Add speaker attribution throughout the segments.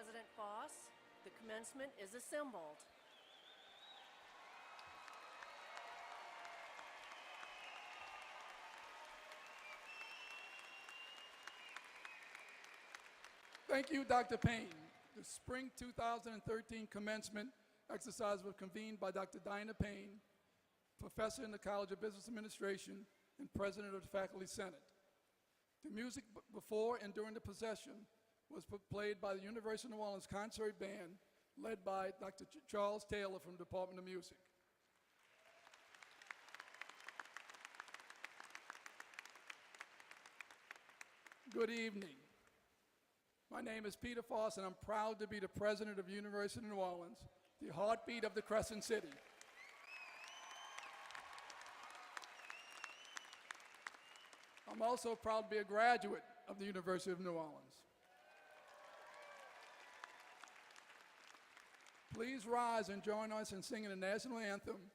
Speaker 1: President Foss. The commencement is assembled.
Speaker 2: Thank you, Dr. Payne. The spring 2013 commencement exercise was convened by Dr. Diana Payne, professor in the College of Business Administration and president of the Faculty Senate. The music before and during the procession was played by the University of New Orleans Concert Band, led by Dr. Charles Taylor from the Department of Music. Good evening. My name is Peter Foss, and I'm proud to be the president of the University of New Orleans, the heartbeat of the Crescent City. I'm also proud to be a graduate of the University of New Orleans. Please rise and join us in singing the national anthem,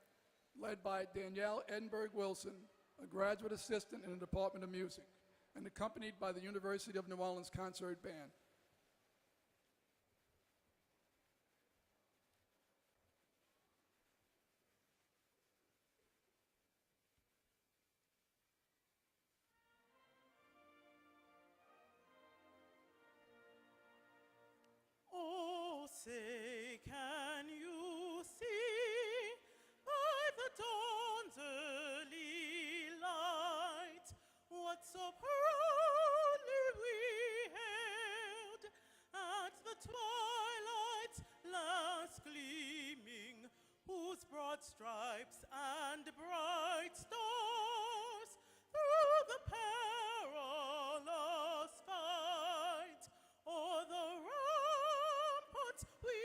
Speaker 2: led by Danielle Edinburgh Wilson, a graduate assistant in the Department of Music, and accompanied by the University of New Orleans Concert Band.
Speaker 3: Oh, say, can you see by the dawn's early light what so proudly we hailed at the twilight's last gleaming, whose broad stripes and bright stars through the perilous fight o'er the ramparts we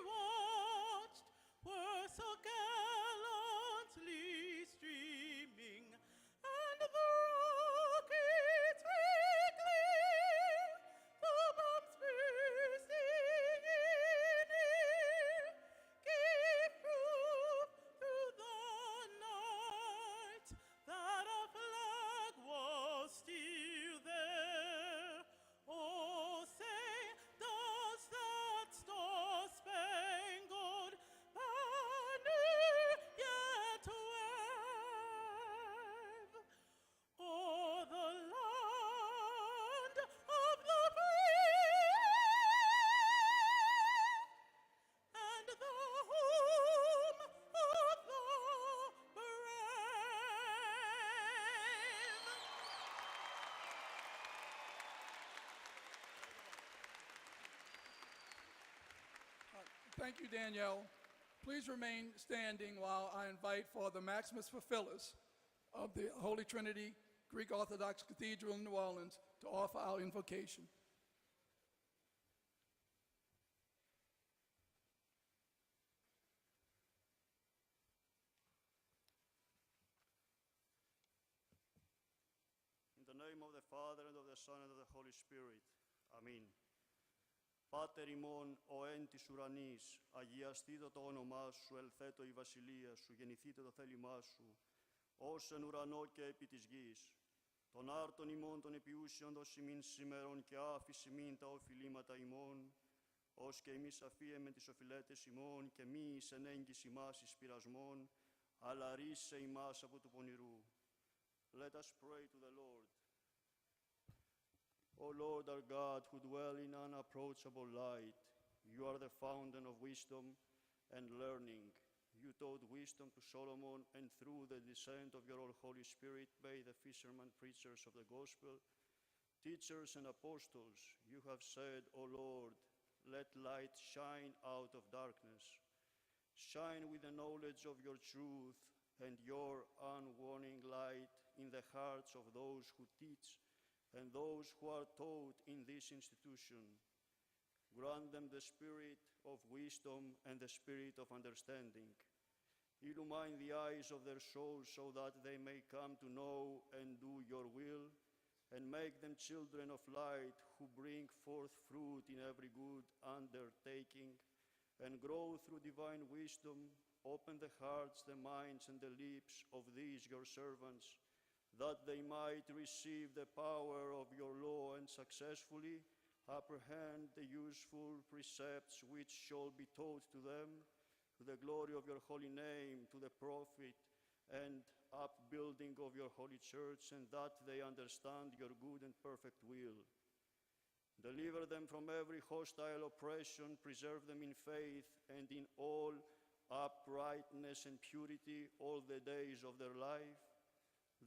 Speaker 3: watched were so gallantly streaming, and the rockets reclaim the bombs bursting in air gave proof through the night that our flag was still there. Oh, say, does that star-spangled banner yet wave o'er the land of the free and the home of the brave?
Speaker 2: Thank you, Danielle. Please remain standing while I invite Father Maximus Fulfillus of the Holy Trinity Greek Orthodox Cathedral in New Orleans to offer our invocation.
Speaker 4: In the name of the Father, and of the Son, and of the Holy Spirit. Amen. Πάτερ ημών, ο εν της ουρανής, αγιαστήτω το όνομά σου, ελθέτω η βασιλεία σου, γεννηθήτω το θέλημά σου, ως εν ουρανό και επί της γης. Τον άρτον ημών των επιούσιων δώσει μην σήμερον και άφηση μην τα οφειλήματα ημών, ως και εμείς αφίεμεν τις οφειλέτες ημών και μη εις ενέγγις ημάς εις πειρασμών, αλλά ρίσε ημάς από του πονηρού. Let us pray to the Lord. O Lord our God, who dwell in unapproachable light, you are the fountain of wisdom and learning. You taught wisdom to Solomon, and through the descent of your all Holy Spirit made the fishermen preachers of the gospel, teachers and apostles. You have said, O Lord, let light shine out of darkness. Shine with the knowledge of your truth and your unwarning light in the hearts of those who teach and those who are taught in this institution. Grant them the spirit of wisdom and the spirit of understanding. Illumine the eyes of their souls so that they may come to know and do your will, and make them children of light who bring forth fruit in every good undertaking, and grow through divine wisdom. Open the hearts, the minds, and the lips of these your servants, that they might receive the power of your law and successfully apprehend the useful precepts which shall be taught to them, to the glory of your holy name, to the profit and upbuilding of your holy church, and that they understand your good and perfect will. Deliver them from every hostile oppression, preserve them in faith and in all uprightness and purity all the days of their life,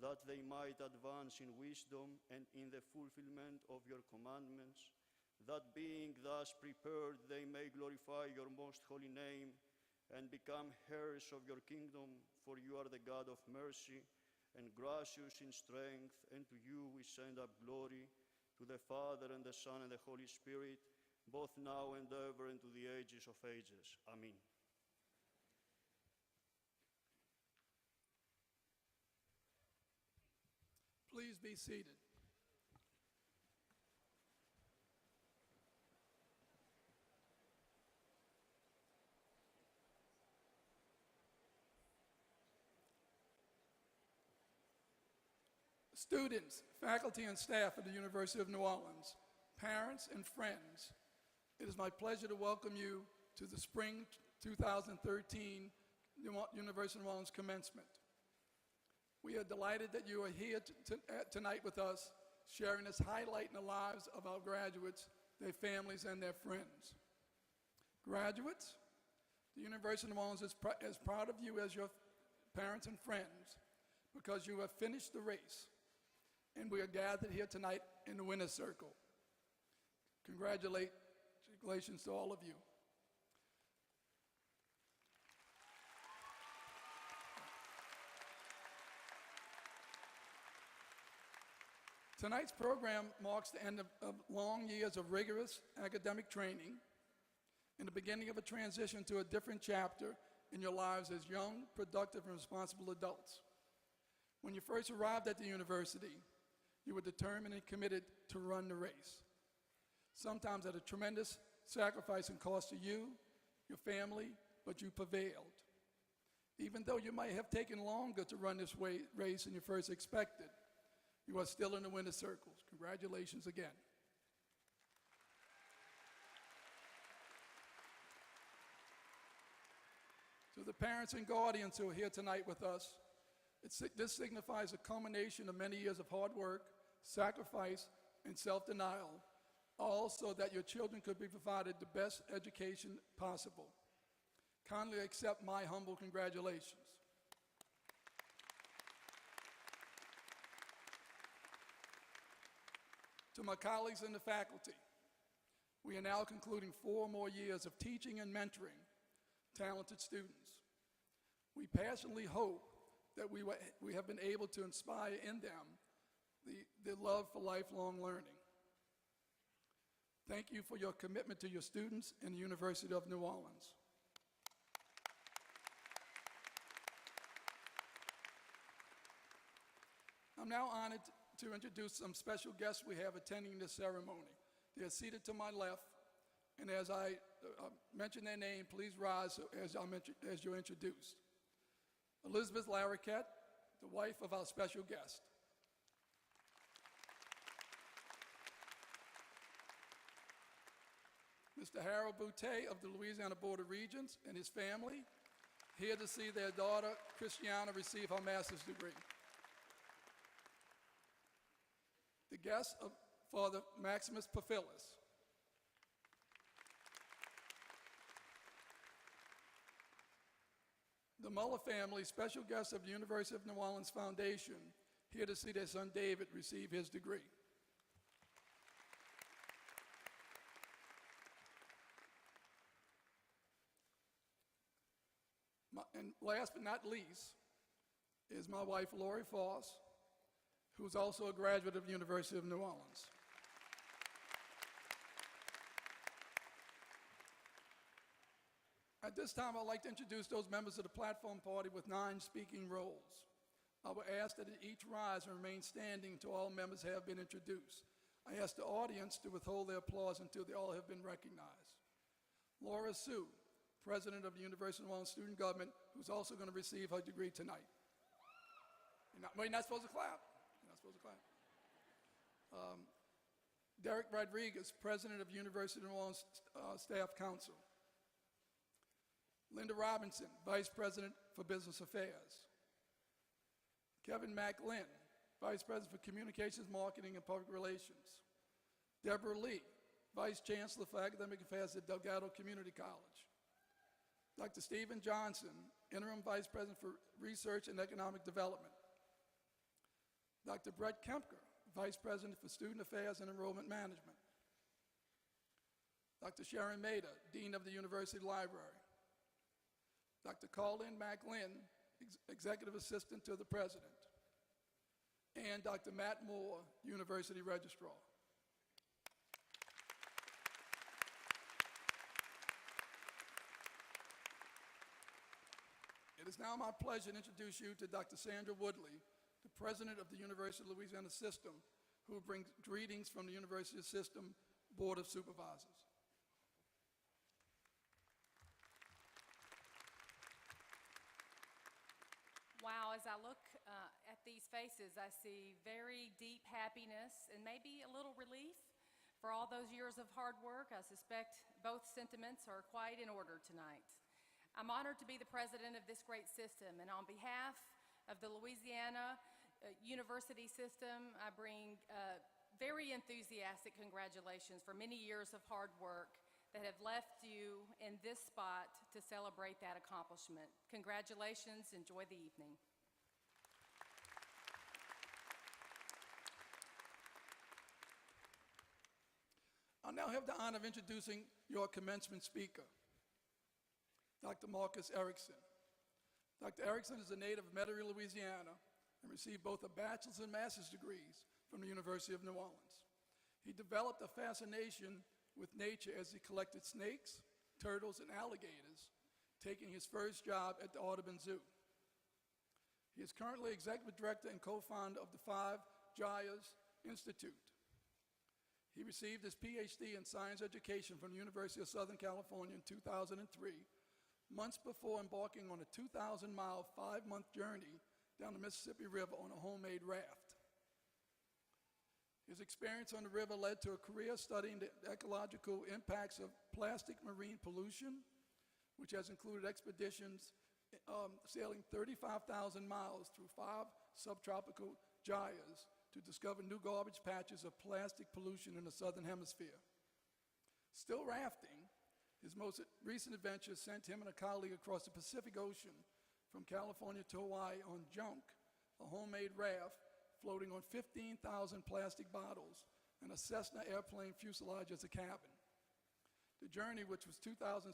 Speaker 4: that they might advance in wisdom and in the fulfillment of your commandments, that being thus prepared they may glorify your most holy name and become heirs of your kingdom, for you are the God of mercy and gracious in strength, and to you we send up glory, to the Father and the Son and the Holy Spirit, both now and ever and to the ages of ages. Amen.
Speaker 2: Please be seated. Students, faculty, and staff at the University of New Orleans, parents, and friends, it is my pleasure to welcome you to the Spring 2013 University of New Orleans Commencement. We are delighted that you are here tonight with us, sharing this highlight in the lives of our graduates, their families, and their friends. Graduates, the University of New Orleans is as proud of you as your parents and friends, because you have finished the race, and we are gathered here tonight in the winner's circle. Congratulations to all of you. Tonight's program marks the end of long years of rigorous academic training and the beginning of a transition to a different chapter in your lives as young, productive, and responsible adults. When you first arrived at the university, you were determined and committed to run the race, sometimes at a tremendous sacrifice and cost to you, your family, but you prevailed. Even though you might have taken longer to run this race than you first expected, you are still in the winner's circles. Congratulations again. To the parents and guardians who are here tonight with us, this signifies a culmination of many years of hard work, sacrifice, and self-denial, all so that your children could be provided the best education possible. Kindly accept my humble congratulations. To my colleagues in the faculty, we are now concluding 4 more years of teaching and mentoring talented students. We passionately hope that we have been able to inspire in them the love for lifelong learning. Thank you for your commitment to your students in the University of New Orleans. I'm now honored to introduce some special guests we have attending this ceremony. They are seated to my left, and as I mention their name, please rise as you're introduced. Elizabeth Larroquette, the wife of our special guest. Mr. Harold Boutte of the Louisiana Board of Regents and his family, here to see their daughter, Christiana, receive her master's degree. The guest of Father Maximus Paphilis. The Muller family, special guests of the University of New Orleans Foundation, here to see their son David receive his degree. And last but not least is my wife, Lori Foss, who's also a graduate of the University of New Orleans. At this time, I'd like to introduce those members of the platform party with 9 speaking roles. I will ask that each rise and remain standing until all members have been introduced. I ask the audience to withhold their applause until they all have been recognized. Laura Sue, President of the University of New Orleans Student Government, who's also going to receive her degree tonight. You're not supposed to clap. You're not supposed to clap. Derek Rodriguez, President of University of New Orleans Staff Council. Linda Robinson, Vice President for Business Affairs. Kevin McLinn, Vice President for Communications, Marketing, and Public Relations. Deborah Lee, Vice Chancellor for Academic Affairs at Delgado Community College. Dr. Stephen Johnson, Interim Vice President for Research and Economic Development. Dr. Brett Kempker, Vice President for Student Affairs and Enrollment Management. Dr. Sharon Maida, Dean of the University Library. Dr. Colin McLinn, Executive Assistant to the President. And Dr. Matt Moore, University Registrar. It is now my pleasure to introduce you to Dr. Sandra Woodley, the President of the University of Louisiana System, who brings greetings from the University System Board of Supervisors.
Speaker 5: Wow, as I look at these faces, I see very deep happiness and maybe a little relief for all those years of hard work. I suspect both sentiments are quite in order tonight. I'm honored to be the president of this great system, and on behalf of the Louisiana University System, I bring very enthusiastic congratulations for many years of hard work that have left you in this spot to celebrate that accomplishment. Congratulations, enjoy the evening.
Speaker 2: I now have the honor of introducing your commencement speaker, Dr. Marcus Erickson. Dr. Erickson is a native of Metairie, Louisiana, and received both a bachelor's and master's degrees from the University of New Orleans. He developed a fascination with nature as he collected snakes, turtles, and alligators, taking his first job at the Audubon Zoo. He is currently executive director and co-founder of the Five Jayas Institute. He received his PhD in science education from the University of Southern California in 2003, months before embarking on a 2,000-mile, 5-month journey down the Mississippi River on a homemade raft. His experience on the river led to a career studying the ecological impacts of plastic marine pollution, which has included expeditions sailing 35,000 miles through 5 subtropical gyres to discover new garbage patches of plastic pollution in the southern hemisphere. Still rafting, his most recent adventure sent him and a colleague across the Pacific Ocean from California to Hawaii on Junk, a homemade raft floating on 15,000 plastic bottles and a Cessna airplane fuselage as a cabin. The journey, which was 2,600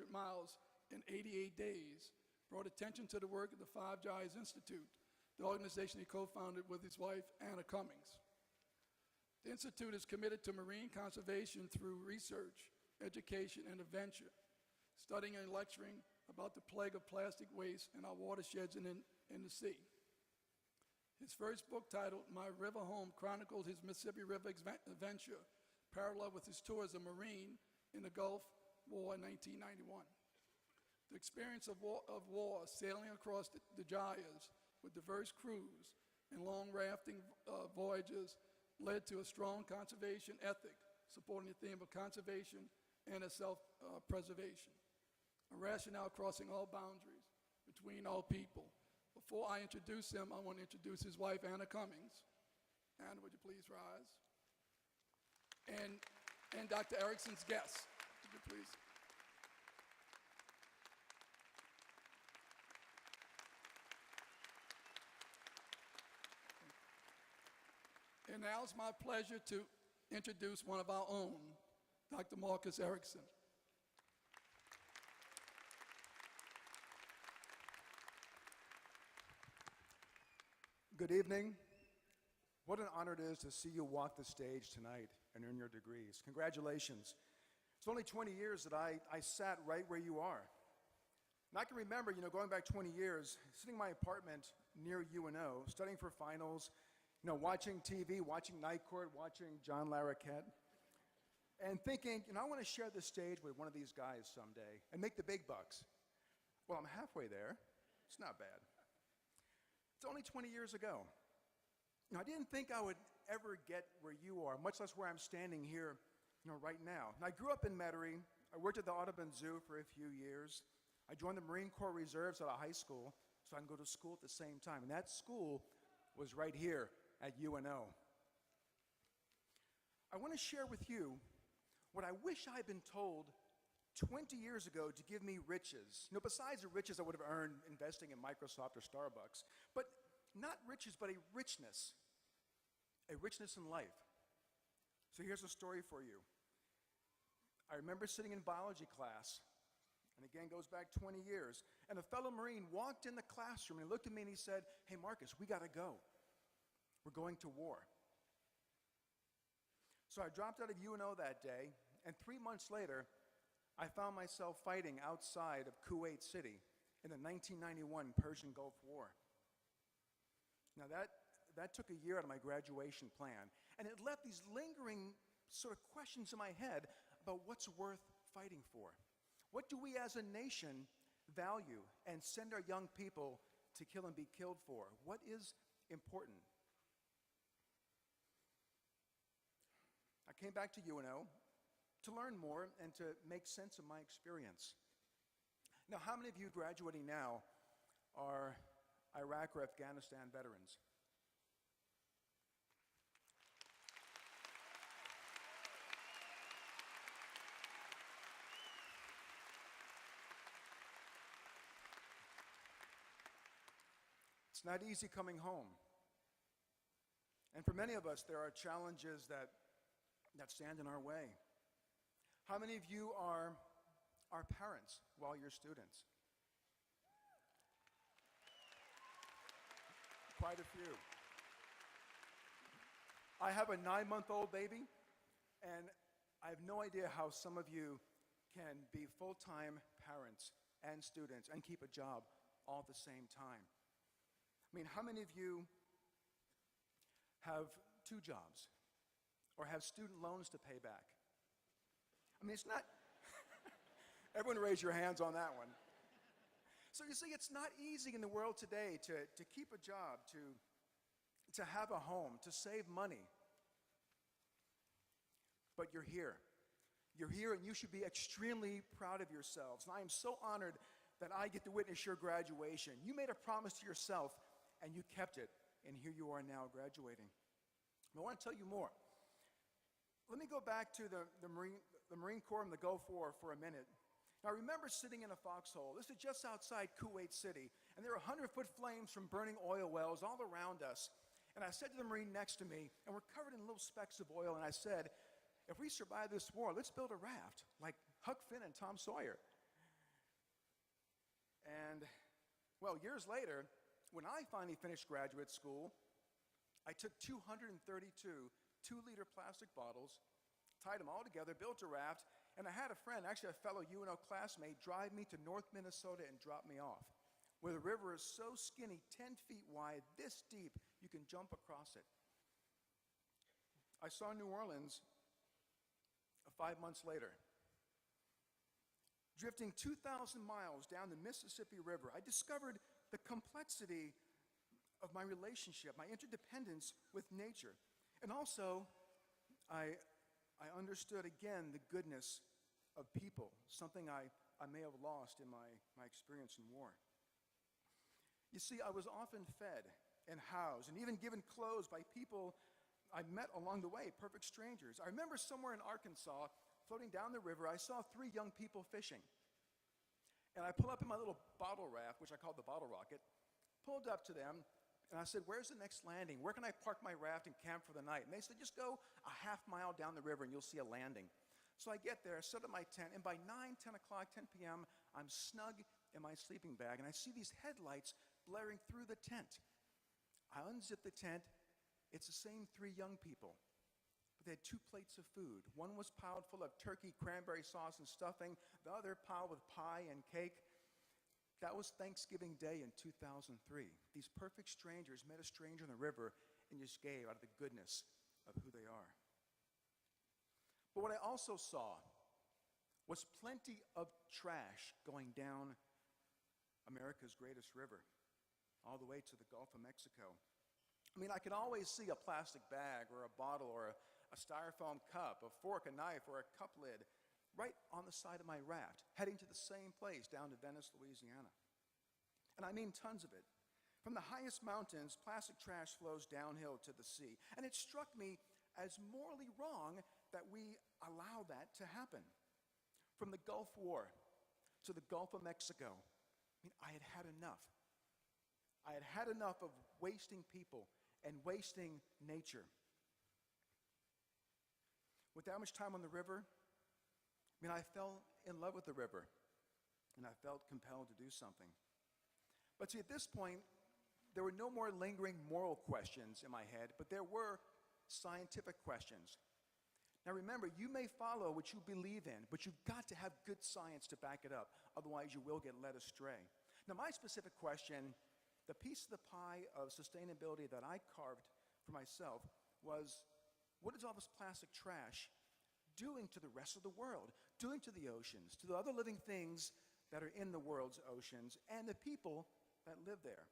Speaker 2: miles in 88 days, brought attention to the work of the Five Jayas Institute, the organization he co-founded with his wife, Anna Cummings. The Institute is committed to marine conservation through research, education, and adventure, studying and lecturing about the plague of plastic waste in our watersheds and in the sea. His first book, titled My River Home, chronicles his Mississippi River adventure, parallel with his tour as a Marine in the Gulf War in 1991. The experience of war, sailing across the gyres with diverse crews and long rafting voyages, led to a strong conservation ethic, supporting the theme of conservation and self-preservation, a rationale crossing all boundaries between all people. Before I introduce him, I want to introduce his wife, Anna Cummings. Anna, would you please rise? And Dr. Erickson's guests, would you please? And now it's my pleasure to introduce one of our own, Dr. Marcus Erickson.
Speaker 6: Good evening. What an honor it is to see you walk the stage tonight and earn your degrees. Congratulations. It's only 20 years that I sat right where you are. And I can remember, going back 20 years, sitting in my apartment near UNO, studying for finals, watching TV, watching Night Court, watching John Larroquette, and thinking, I want to share the stage with one of these guys someday and make the big bucks. Well, I'm halfway there. It's not bad. It's only 20 years ago. I didn't think I would ever get where you are, much less where I'm standing here, right now. And I grew up in Metairie. I worked at the Audubon Zoo for a few years. I joined the Marine Corps Reserves out of high school so I can go to school at the same time. And that school was right here at UNO. I want to share with you what I wish I had been told 20 years ago to give me riches. Besides the riches I would have earned investing in Microsoft or Starbucks, but not riches, but a richness in life. So here's a story for you. I remember sitting in biology class, and again goes back 20 years, and a fellow Marine walked in the classroom and he looked at me and he said, "Hey Marcus, we gotta go. We're going to war." So I dropped out of UNO that day, and 3 months later, I found myself fighting outside of Kuwait City in the 1991 Persian Gulf War. Now that took a year out of my graduation plan, and it left these lingering sort of questions in my head about what's worth fighting for. What do we as a nation value and send our young people to kill and be killed for? What is important? I came back to UNO to learn more and to make sense of my experience. Now, how many of you graduating now are Iraq or Afghanistan veterans? It's not easy coming home. And for many of us, there are challenges that stand in our way. How many of you are parents while you're students? Quite a few. I have a 9-month-old baby, and I have no idea how some of you can be full-time parents and students and keep a job all at the same time. I mean, how many of you have 2 jobs or have student loans to pay back? I mean, it's not, everyone raise your hands on that one. So you see, it's not easy in the world today to keep a job, to have a home, to save money. But you're here. You're here, and you should be extremely proud of yourselves. And I am so honored that I get to witness your graduation. You made a promise to yourself, and you kept it, and here you are now graduating. I want to tell you more. Let me go back to the Marine Corps and the Gulf War for a minute. Now, I remember sitting in a foxhole. This is just outside Kuwait City, and there were 100-foot flames from burning oil wells all around us. And I said to the Marine next to me, and we're covered in little specks of oil, and I said, if we survive this war, let's build a raft like Huck Finn and Tom Sawyer. And, well, years later, when I finally finished graduate school, I took 232 2-liter plastic bottles, tied them all together, built a raft, and I had a friend, actually a fellow UNO classmate, drive me to North Minnesota and drop me off, where the river is so skinny, 10 feet wide, this deep, you can jump across it. I saw New Orleans 5 months later. Drifting 2,000 miles down the Mississippi River, I discovered the complexity of my relationship, my interdependence with nature. And also, I understood again the goodness of people, something I may have lost in my experience in war. You see, I was often fed and housed and even given clothes by people I met along the way, perfect strangers. I remember somewhere in Arkansas, floating down the river, I saw 3 young people fishing. And I pulled up in my little bottle raft, which I called the bottle rocket, pulled up to them, and I said, where's the next landing? Where can I park my raft and camp for the night? And they said, just go a half mile down the river and you'll see a landing. So I get there, I set up my tent, and by 9, 10 o'clock, 10 p.m., I'm snug in my sleeping bag, and I see these headlights blaring through the tent. I unzip the tent. It's the same 3 young people, but they had 2 plates of food. One was piled full of turkey, cranberry sauce, and stuffing. The other piled with pie and cake. That was Thanksgiving Day in 2003. These perfect strangers met a stranger in the river and just gave out of the goodness of who they are. But what I also saw was plenty of trash going down America's greatest river, all the way to the Gulf of Mexico. I mean, I can always see a plastic bag or a bottle or a styrofoam cup, a fork, a knife, or a cup lid right on the side of my raft, heading to the same place down to Venice, Louisiana. And I mean tons of it. From the highest mountains, plastic trash flows downhill to the sea. And it struck me as morally wrong that we allow that to happen. From the Gulf War to the Gulf of Mexico, I mean, I had had enough. I had had enough of wasting people and wasting nature. With that much time on the river, I mean, I fell in love with the river, and I felt compelled to do something. But see, at this point, there were no more lingering moral questions in my head, but there were scientific questions. Now remember, you may follow what you believe in, but you've got to have good science to back it up, otherwise you will get led astray. Now my specific question, the piece of the pie of sustainability that I carved for myself was, what is all this plastic trash doing to the rest of the world, doing to the oceans, to the other living things that are in the world's oceans, and the people that live there?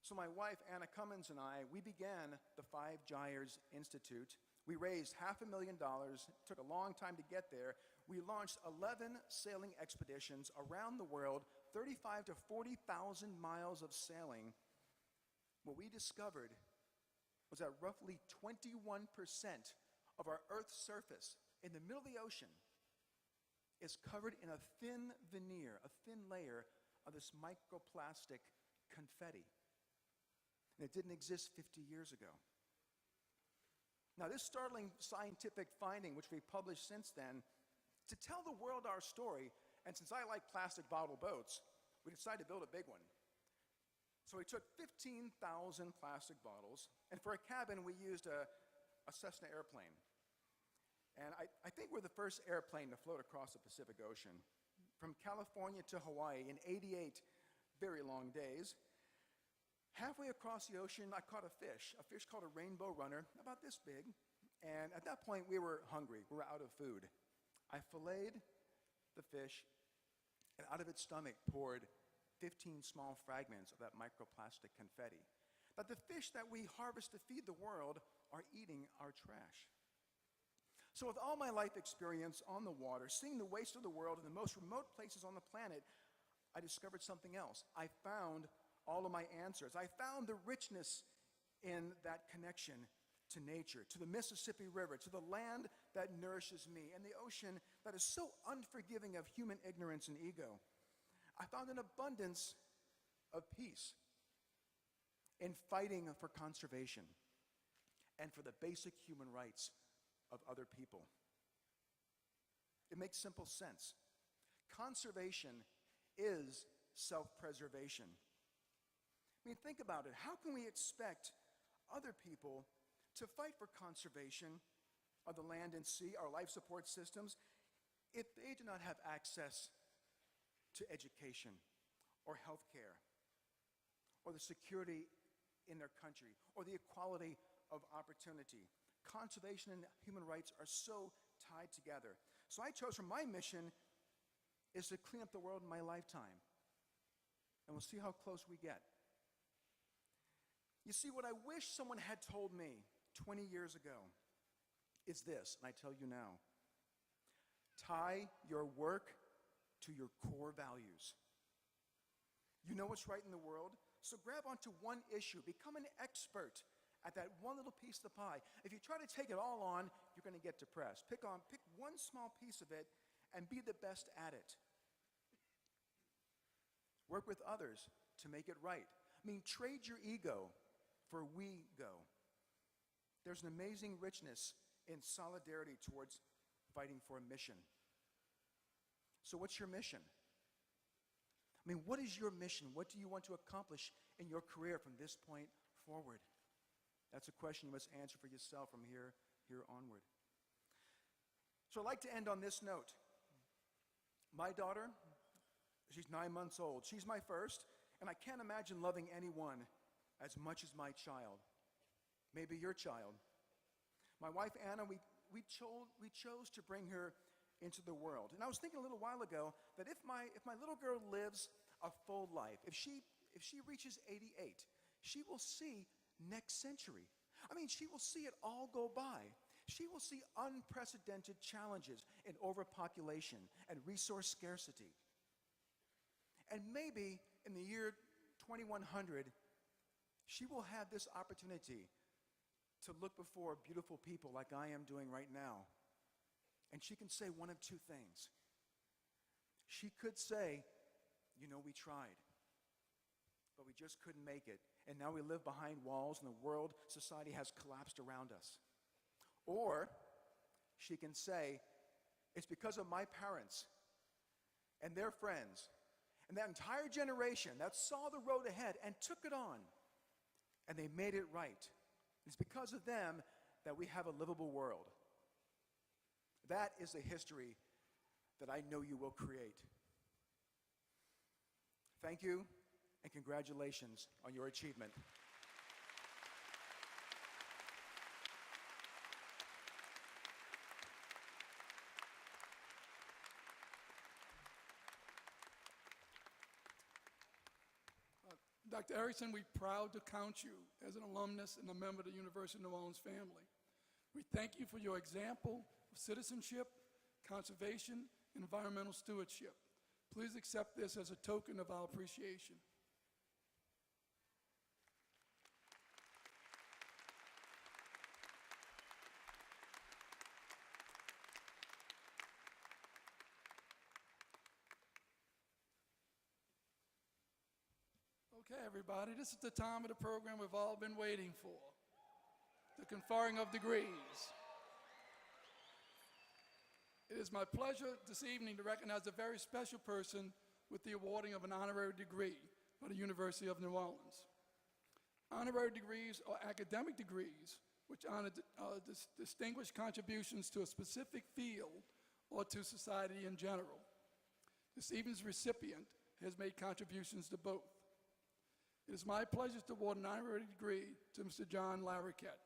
Speaker 6: So my wife, Anna Cummins, and I, we began the Five Gyres Institute. We raised $500,000. It took a long time to get there. We launched 11 sailing expeditions around the world, 35 to 40,000 miles of sailing. What we discovered was that roughly 21% of our Earth's surface in the middle of the ocean is covered in a thin veneer, a thin layer of this microplastic confetti. And it didn't exist 50 years ago. Now, this startling scientific finding, which we've published since then, to tell the world our story, and since I like plastic bottle boats, we decided to build a big one. So we took 15,000 plastic bottles, and for a cabin, we used a Cessna airplane. And I think we're the first airplane to float across the Pacific Ocean, from California to Hawaii in 88 very long days. Halfway across the ocean, I caught a fish called a rainbow runner, about this big. And at that point, we were hungry. We were out of food. I filleted the fish, and out of its stomach poured 15 small fragments of that microplastic confetti. But the fish that we harvest to feed the world are eating our trash. So with all my life experience on the water, seeing the waste of the world in the most remote places on the planet, I discovered something else. I found all of my answers. I found the richness in that connection to nature, to the Mississippi River, to the land that nourishes me, and the ocean that is so unforgiving of human ignorance and ego. I found an abundance of peace in fighting for conservation and for the basic human rights of other people. It makes simple sense. Conservation is self-preservation. I mean, think about it. How can we expect other people to fight for conservation of the land and sea, our life support systems, if they do not have access to education or health care or the security in their country or the equality of opportunity? Conservation and human rights are so tied together. So I chose for my mission is to clean up the world in my lifetime. And we'll see how close we get. You see, what I wish someone had told me 20 years ago is this, and I tell you now. Tie your work to your core values. You know what's right in the world, so grab onto one issue. Become an expert at that one little piece of the pie. If you try to take it all on, you're going to get depressed. Pick one small piece of it and be the best at it. Work with others to make it right. I mean, trade your ego for we go. There's an amazing richness in solidarity towards fighting for a mission. So what's your mission? I mean, what is your mission? What do you want to accomplish in your career from this point forward? That's a question you must answer for yourself from here onward. So I'd like to end on this note. My daughter, she's 9 months old. She's my first, and I can't imagine loving anyone as much as my child, maybe your child. My wife, Anna, we chose to bring her into the world. And I was thinking a little while ago that if my little girl lives a full life, if she reaches 88, she will see next century. I mean, she will see it all go by. She will see unprecedented challenges in overpopulation and resource scarcity. And maybe in the year 2100, she will have this opportunity to look before beautiful people like I am doing right now. And she can say one of two things. She could say, you know, we tried, but we just couldn't make it. And now we live behind walls and the world, society has collapsed around us. Or she can say, it's because of my parents and their friends and that entire generation that saw the road ahead and took it on, and they made it right. It's because of them that we have a livable world. That is the history that I know you will create. Thank you, and congratulations on your achievement.
Speaker 2: Dr. Erickson, we're proud to count you as an alumnus and a member of the University of New Orleans family. We thank you for your example of citizenship, conservation, and environmental stewardship. Please accept this as a token of our appreciation. Okay, everybody, this is the time of the program we've all been waiting for, the conferring of degrees. It is my pleasure this evening to recognize a very special person with the awarding of an honorary degree by the University of New Orleans. Honorary degrees are academic degrees which honor distinguished contributions to a specific field or to society in general. This evening's recipient has made contributions to both. It is my pleasure to award an honorary degree to Mr. John Larroquette.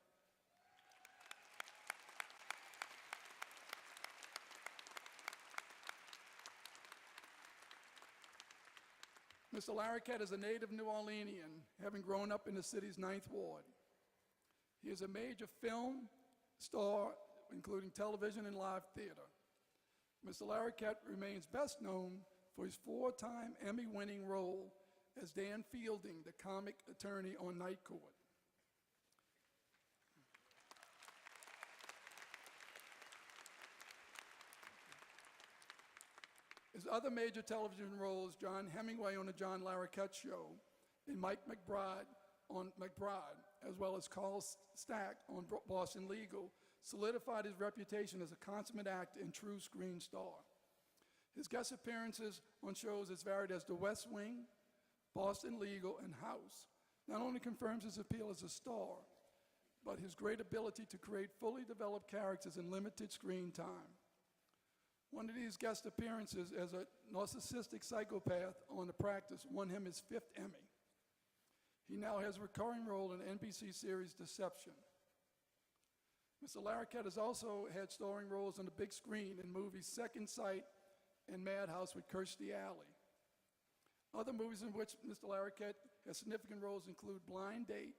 Speaker 2: Mr. Larroquette is a native New Orleanian, having grown up in the city's 9th Ward. He is a major film star, including television and live theater. Mr. Larroquette remains best known for his 4-time Emmy-winning role as Dan Fielding, the comic attorney on Night Court. His other major television roles, John Hemingway on The John Larroquette Show, and Mike McBride on McBride, as well as Carl Stack on Boston Legal, solidified his reputation as a consummate actor and true screen star. His guest appearances on shows as varied as The West Wing, Boston Legal, and House not only confirms his appeal as a star, but his great ability to create fully developed characters in limited screen time. One of these guest appearances as a narcissistic psychopath on The Practice won him his 5th Emmy. He now has a recurring role in the NBC series Deception. Mr. Larroquette has also had starring roles on the big screen in movies Second Sight and Madhouse with Kirstie Alley. Other movies in which Mr. Larroquette has significant roles include Blind Date,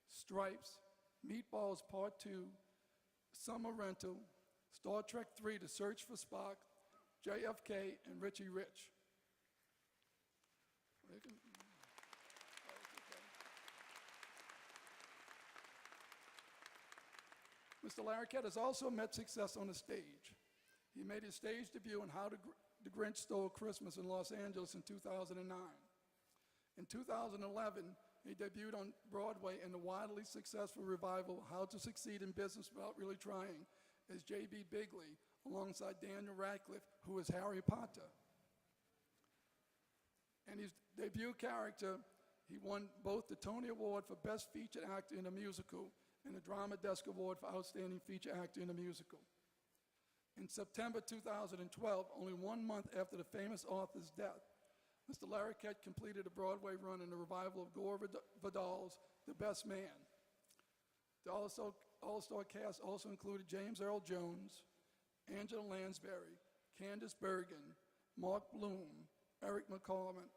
Speaker 2: Stripes, Meatballs Part 2, Summer Rental, Star Trek III, The Search for Spock, JFK, and Richie Rich. Mr. Larroquette has also met success on the stage. He made his stage debut in How the Grinch Stole Christmas in Los Angeles in 2009. In 2011, he debuted on Broadway in the widely successful revival How to Succeed in Business Without Really Trying as J.B. Bigley alongside Daniel Radcliffe, who is Harry Potter. And his debut character, he won both the Tony Award for Best Featured Actor in a Musical and the Drama Desk Award for Outstanding Feature Actor in a Musical. In September 2012, only 1 month after the famous author's death, Mr. Larroquette completed a Broadway run in the revival of Gore Vidal's The Best Man. The all-star cast also included James Earl Jones, Angela Lansbury, Candice Bergen, Mark Bloom, Eric McCormick,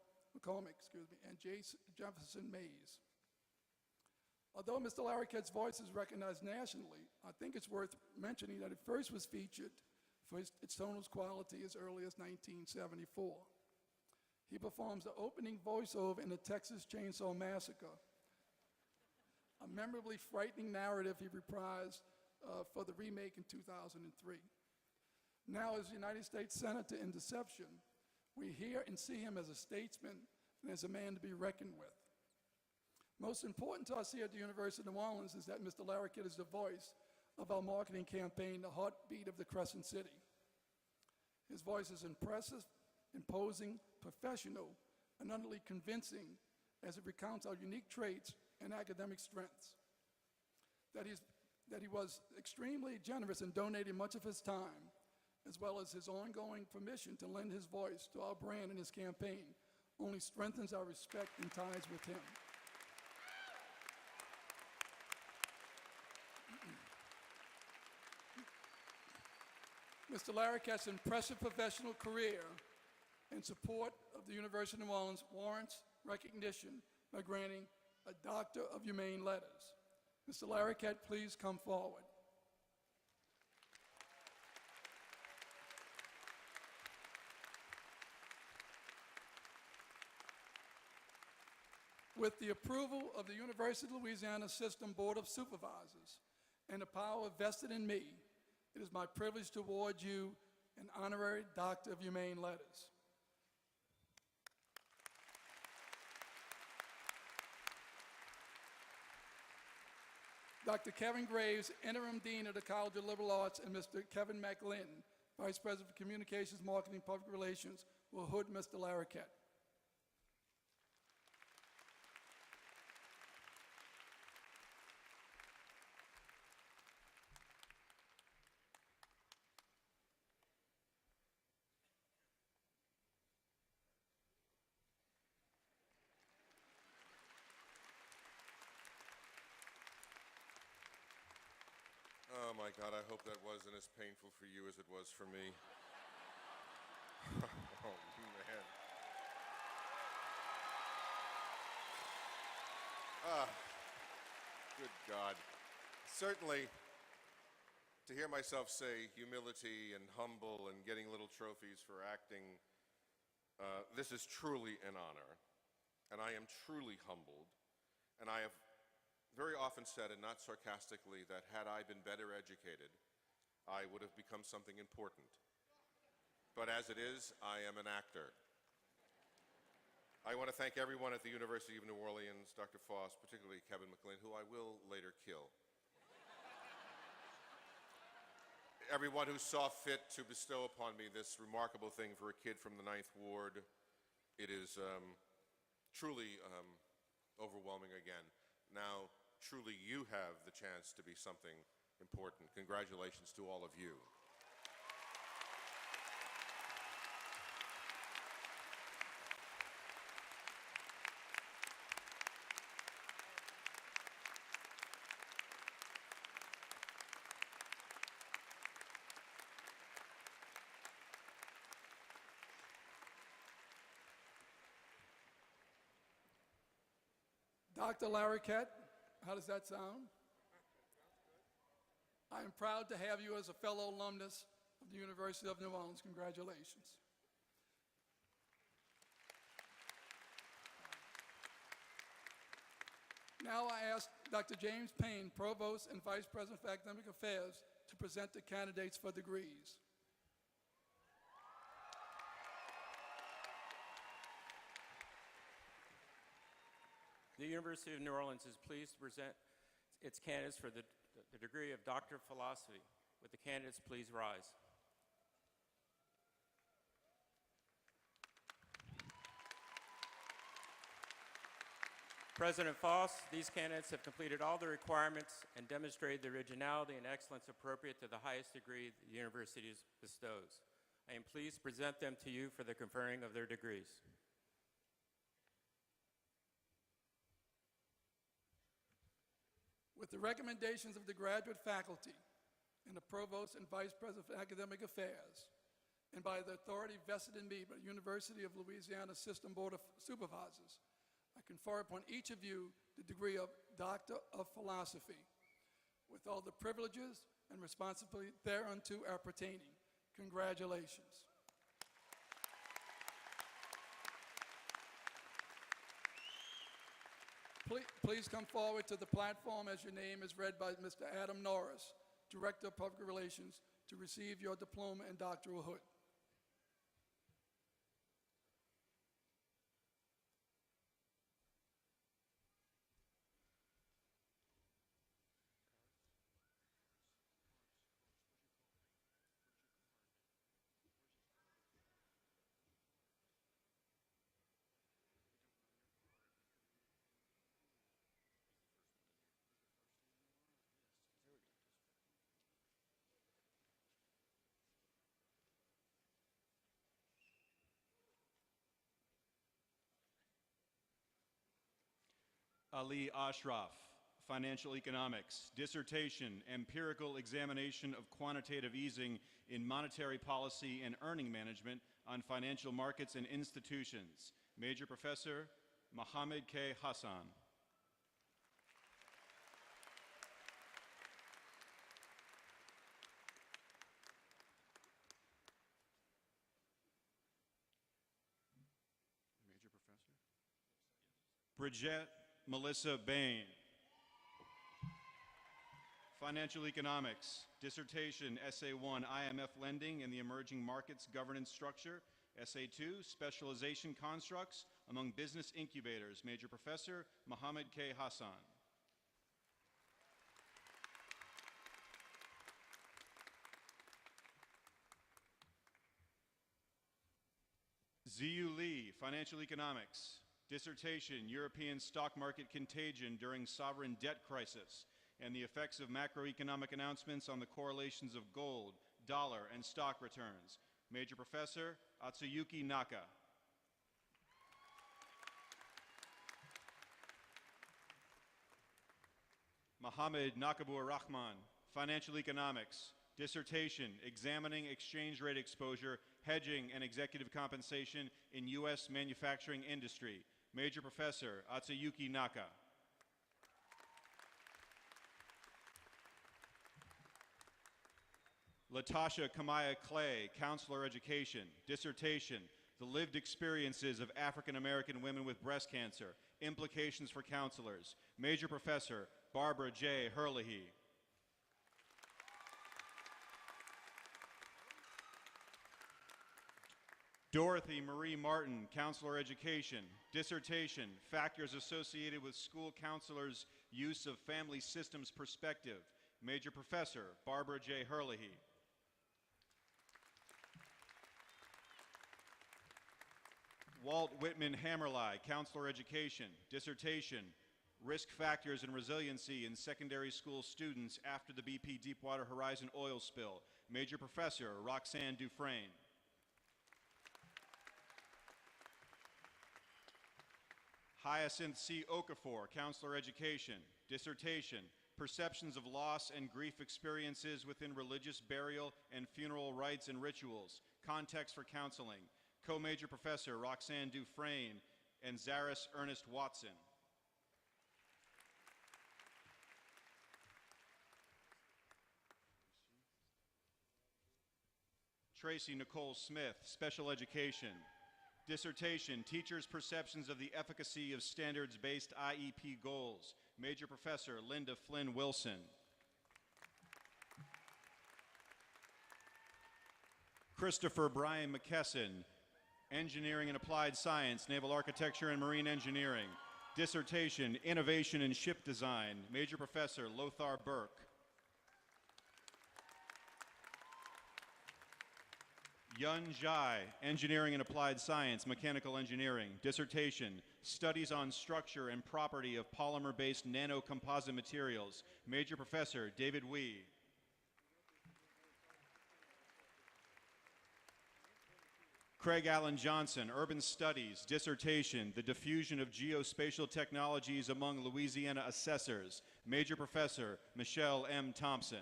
Speaker 2: and Jefferson Mays. Although Mr. Larroquette's voice is recognized nationally, I think it's worth mentioning that it first was featured for its tonal quality as early as 1974. He performs the opening voiceover in the Texas Chainsaw Massacre, a memorably frightening narrative he reprised for the remake in 2003. Now, as United States Senator in Deception, we hear and see him as a statesman and as a man to be reckoned with. Most important to us here at the University of New Orleans is that Mr. Larroquette is the voice of our marketing campaign, The Heartbeat of the Crescent City. His voice is impressive, imposing, professional, and utterly convincing as it recounts our unique traits and academic strengths. That he was extremely generous in donating much of his time, as well as his ongoing permission to lend his voice to our brand and his campaign, only strengthens our respect and ties with him. Mr. Larroquette's impressive professional career in support of the University of New Orleans warrants recognition by granting a Doctor of Humane Letters. Mr. Larroquette, please come forward. With the approval of the University of Louisiana System Board of Supervisors and the power vested in me, it is my privilege to award you an Honorary Doctor of Humane Letters. Dr. Kevin Graves, Interim Dean of the College of Liberal Arts, and Mr. Kevin McLinn, Vice President of Communications, Marketing, and Public Relations, will hood Mr. Larroquette.
Speaker 7: Oh my God, I hope that wasn't as painful for you as it was for me. Oh man. Good God. Certainly, to hear myself say humility and humble and getting little trophies for acting, this is truly an honor. And I am truly humbled. And I have very often said, and not sarcastically, that had I been better educated, I would have become something important. But as it is, I am an actor. I want to thank everyone at the University of New Orleans, Dr. Foss, particularly Kevin McLinn, who I will later kill. Everyone who saw fit to bestow upon me this remarkable thing for a kid from the 9th Ward. It is truly overwhelming again. Now, truly you have the chance to be something important. Congratulations to all of you.
Speaker 2: Dr. Larroquette, how does that sound? I am proud to have you as a fellow alumnus of the University of New Orleans. Congratulations. Now I ask Dr. James Payne, Provost and Vice President for Academic Affairs, to present the candidates for degrees.
Speaker 8: The University of New Orleans is pleased to present its candidates for the degree of Doctor of Philosophy. Would the candidates please rise? President Foss, these candidates have completed all the requirements and demonstrated the originality and excellence appropriate to the highest degree the university bestows. I am pleased to present them to you for the conferring of their degrees.
Speaker 2: With the recommendations of the graduate faculty and the Provost and Vice President for Academic Affairs, and by the authority vested in me by the University of Louisiana System Board of Supervisors, I confer upon each of you the degree of Doctor of Philosophy, with all the privileges and responsibility thereunto appertaining. Congratulations. Please come forward to the platform as your name is read by Mr. Adam Norris, Director of Public Relations, to receive your diploma and doctoral hood.
Speaker 9: Ali Ashraf, Financial Economics, dissertation, Empirical Examination of Quantitative Easing in Monetary Policy and Earning Management on Financial Markets and Institutions. Major Professor, Mohammed K. Hassan. Major Professor? Bridget Melissa Bain. Financial Economics, dissertation, Essay 1, IMF Lending and the Emerging Markets Governance Structure. Essay 2, Specialization Constructs Among Business Incubators. Major Professor, Mohammed K. Hassan. Ziyu Lee, Financial Economics, dissertation, European Stock Market Contagion During Sovereign Debt Crisis and the Effects of Macroeconomic Announcements on the Correlations of Gold, Dollar, and Stock Returns. Major Professor, Atsuyuki Naka. Mohammed Nakabur Rahman, Financial Economics, dissertation, Examining Exchange Rate Exposure, Hedging, and Executive Compensation in U.S. Manufacturing Industry. Major Professor, Atsuyuki Naka. Latasha Kamaya Clay, Counselor Education, dissertation, The Lived Experiences of African American Women with Breast Cancer, Implications for Counselors. Major Professor, Barbara J. Herlihy. Dorothy Marie Martin, Counselor Education, dissertation, Factors Associated with School Counselors' Use of Family Systems Perspective. Major Professor, Barbara J. Herlihy. Walt Whitman Hammerly, Counselor Education, dissertation, Risk Factors and Resiliency in Secondary School Students After the BP Deepwater Horizon Oil Spill. Major Professor, Roxanne Dufresne. Hyacinth C. Okafor, Counselor Education, dissertation, Perceptions of Loss and Grief Experiences Within Religious Burial and Funeral Rites and Rituals, Context for Counseling. Co-Major Professor Roxanne Dufresne and Zaris Ernest Watson. Tracy Nicole Smith, Special Education, dissertation, Teachers' Perceptions of the Efficacy of Standards-Based IEP Goals. Major Professor Linda Flynn Wilson. Christopher Brian McKesson, Engineering and Applied Science, Naval Architecture and Marine Engineering. Dissertation, Innovation in Ship Design. Major Professor Lothar Burke. Yun Zhai, Engineering and Applied Science, Mechanical Engineering. Dissertation, Studies on Structure and Property of Polymer-Based Nanocomposite Materials. Major Professor David Wee. Craig Allen Johnson, Urban Studies, dissertation, The Diffusion of Geospatial Technologies Among Louisiana Assessors. Major Professor Michelle M. Thompson.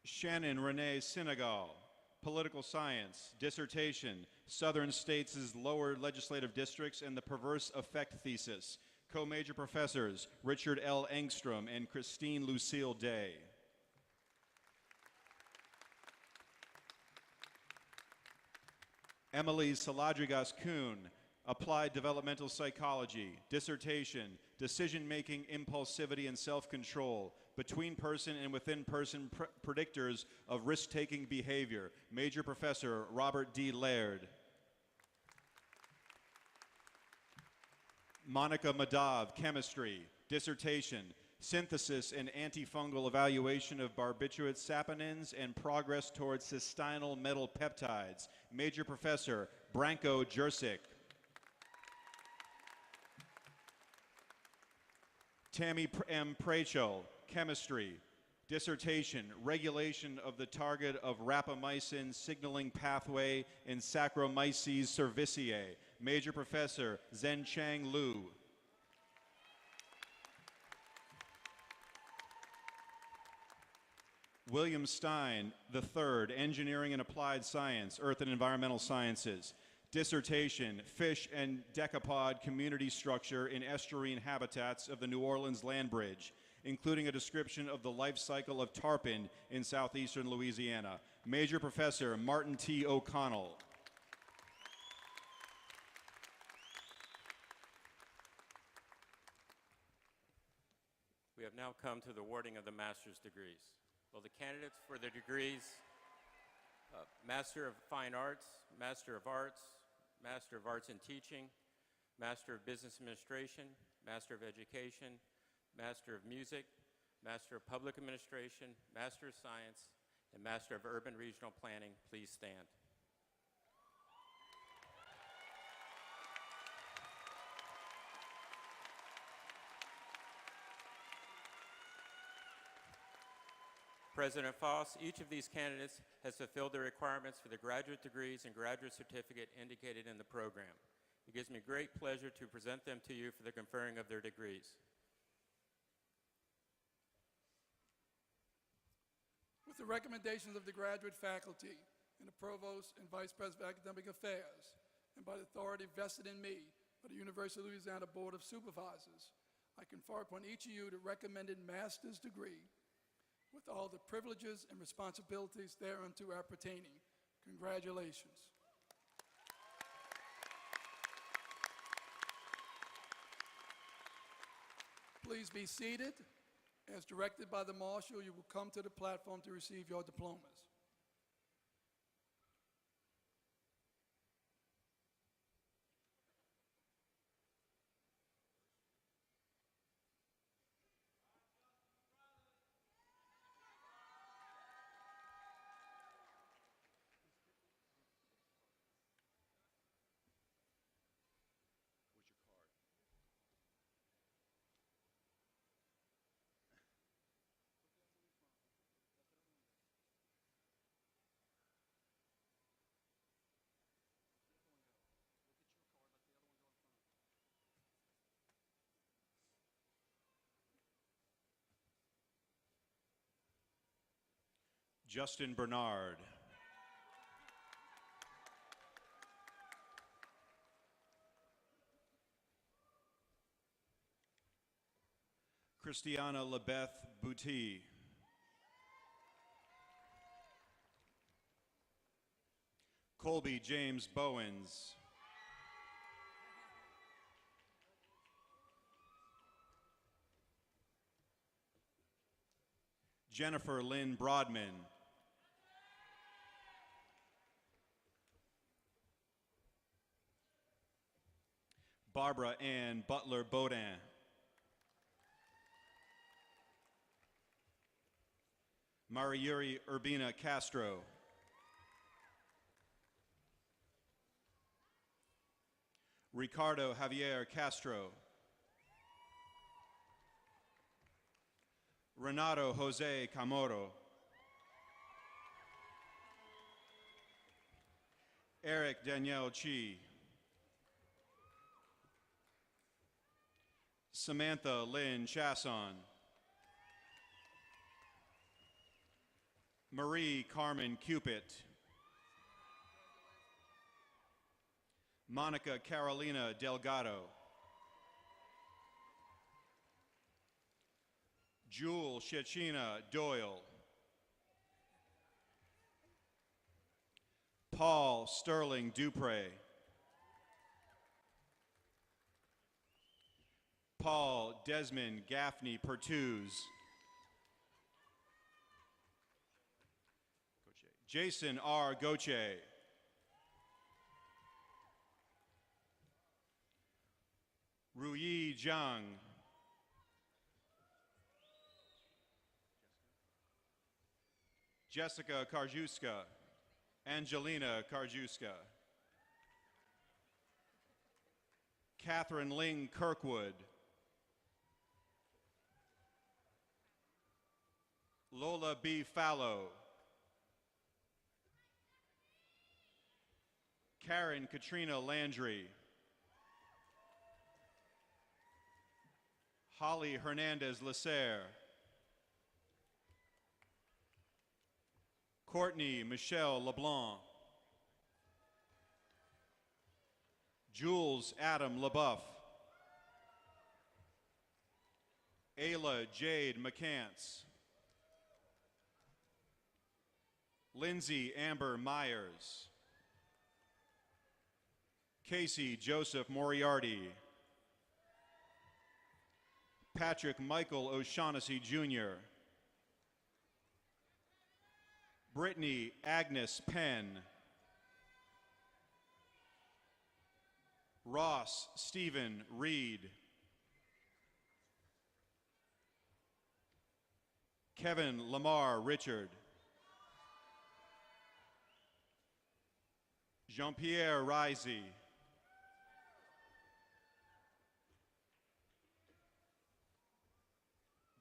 Speaker 9: Shannon Renee Senegal, Political Science. Dissertation, Southern States' Lower Legislative Districts and the Perverse Effect Thesis. Co-major professors, Richard L. Engstrom and Christine Lucille Day. Emily Saladrigas-Kuhn, Applied Developmental Psychology. Dissertation, Decision-Making, Impulsivity, and Self-Control. Between-person and within-person predictors of risk-taking behavior. Major Professor Robert D. Laird. Monica Madav, Chemistry. Dissertation, Synthesis and Antifungal Evaluation of Barbiturate Saponins and Progress Towards Cysteine Metal Peptides. Major Professor Branko Jurcic. Tammy M. Prachel, Chemistry. Dissertation, Regulation of the Target of Rapamycin Signaling Pathway in Saccharomyces cerevisiae. Major Professor Zhenchang Liu. William Stein, III, Engineering and Applied Science, Earth and Environmental Sciences. Dissertation, Fish and Decapod Community Structure in Estuarine Habitats of the New Orleans Land Bridge, including a description of the life cycle of tarpon in southeastern Louisiana. Major Professor Martin T. O'Connell.
Speaker 8: We have now come to the awarding of the master's degrees. Will the candidates for the degrees Master of Fine Arts, Master of Arts, Master of Arts in Teaching, Master of Business Administration, Master of Education, Master of Music, Master of Public Administration, Master of Science, and Master of Urban Regional Planning, please stand. President Foss, each of these candidates has fulfilled the requirements for the graduate degrees and graduate certificate indicated in the program. It gives me great pleasure to present them to you for the conferring of their degrees.
Speaker 2: With the recommendations of the graduate faculty and the Provost and Vice President of Academic Affairs, and by the authority vested in me by the University of Louisiana Board of Supervisors, I confer upon each of you the recommended master's degree with all the privileges and responsibilities thereunto appertaining. Congratulations. Please be seated. As directed by the marshal, you will come to the platform to receive your diplomas.
Speaker 9: Justin Bernard. Christiana Lebeth Bouty. Colby James Bowens. Jennifer Lynn Broadman. Barbara Ann Butler Baudin. Mariuri Urbina Castro. Ricardo Javier Castro. Renato Jose Camoro. Eric Danielle Chi. Samantha Lynn Chasson. Marie Carmen Cupid. Monica Carolina Delgado. Jewel Shechina Doyle. Paul Sterling Dupre. Paul Desmond Gaffney Pertuz. Jason R. Goche. Ruyi Zhang. Jessica Karjuska. Angelina Karjuska. Catherine Ling Kirkwood. Lola B. Fallow. Karen Katrina Landry. Holly Hernandez Lacer. Courtney Michelle LeBlanc. Jules Adam LaBeouf. Ayla Jade McCants. Lindsay Amber Myers. Casey Joseph Moriarty. Patrick Michael O'Shaughnessy Jr. Brittany Agnes Penn. Ross Stephen Reed. Kevin Lamar Richard. Jean-Pierre Risey.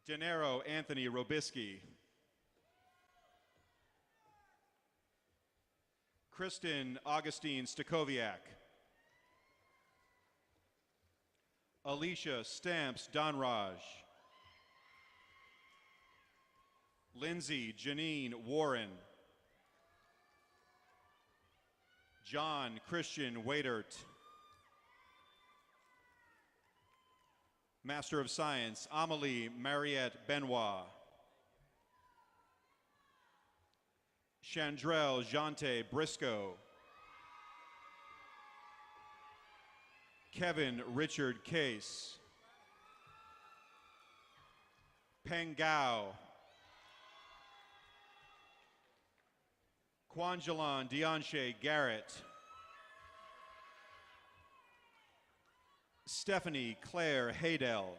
Speaker 9: Denero Anthony Robisky. Kristen Augustine Stakoviak. Alicia Stamps Donraj. Lindsay Janine Warren. John Christian Waitert. Master of Science, Amelie Mariette Benoit. Chandrell Jante Briscoe. Kevin Richard Case. Peng Gao. Kwanjalon Deonshe Garrett. Stephanie Claire Haydel.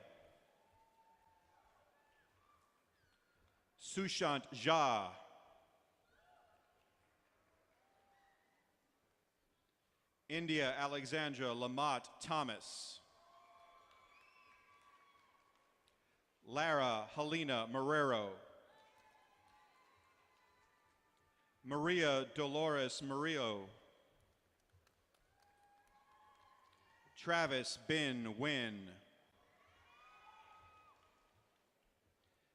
Speaker 9: Sushant Jha. India Alexandra Lamont Thomas. Lara Helena Marrero. Maria Dolores Murillo. Travis Bin Wynn.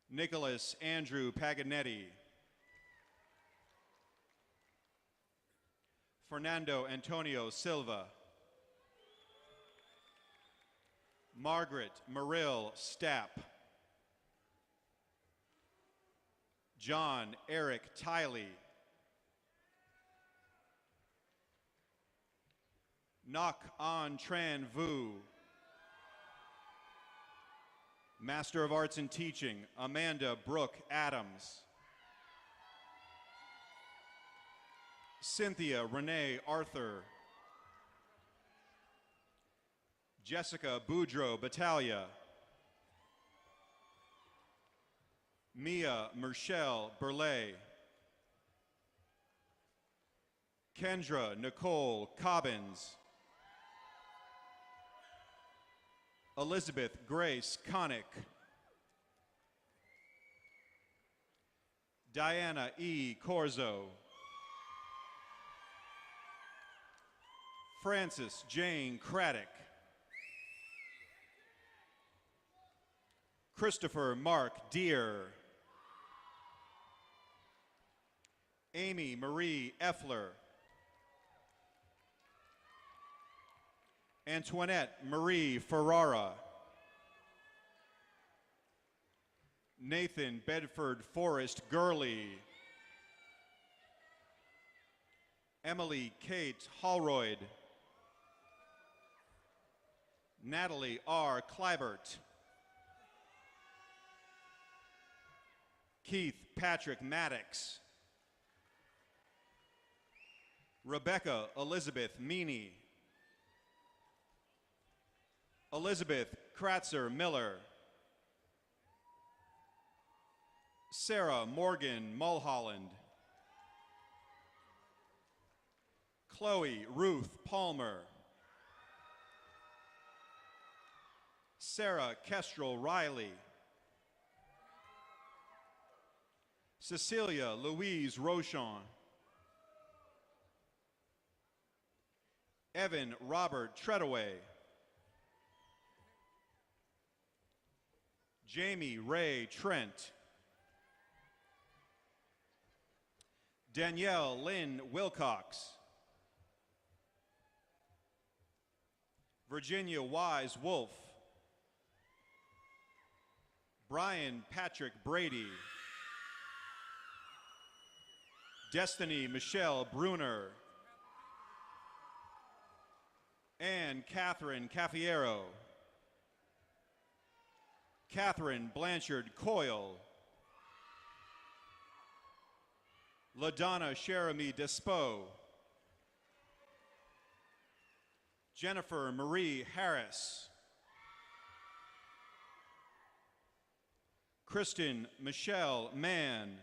Speaker 9: Nicholas Andrew Paganetti. Fernando Antonio Silva. Margaret Marill Stapp. John Eric Tiley. Ngoc An Tran Vu. Master of Arts in Teaching, Amanda Brooke Adams. Cynthia Renee Arthur. Jessica Boudreau Battaglia. Mia Michelle Burley. Kendra Nicole Cobbins. Elizabeth Grace Connick. Diana E. Corzo. Frances Jane Craddock. Christopher Mark Deere. Amy Marie Effler. Antoinette Marie Ferrara. Nathan Bedford Forrest Gurley. Emily Kate Holroyd. Natalie R. Kleibert. Keith Patrick Maddox. Rebecca Elizabeth Meany. Elizabeth Kratzer Miller. Sarah Morgan Mulholland. Chloe Ruth Palmer. Sarah Kestrel Riley. Cecilia Louise Rochon. Evan Robert Treadaway. Jamie Ray Trent. Danielle Lynn Wilcox. Virginia Wise Wolf. Brian Patrick Brady. Destiny Michelle Bruner. Anne Catherine Caffiero. Catherine Blanchard Coyle. LaDonna Sheremy Despo. Jennifer Marie Harris. Kristen Michelle Mann.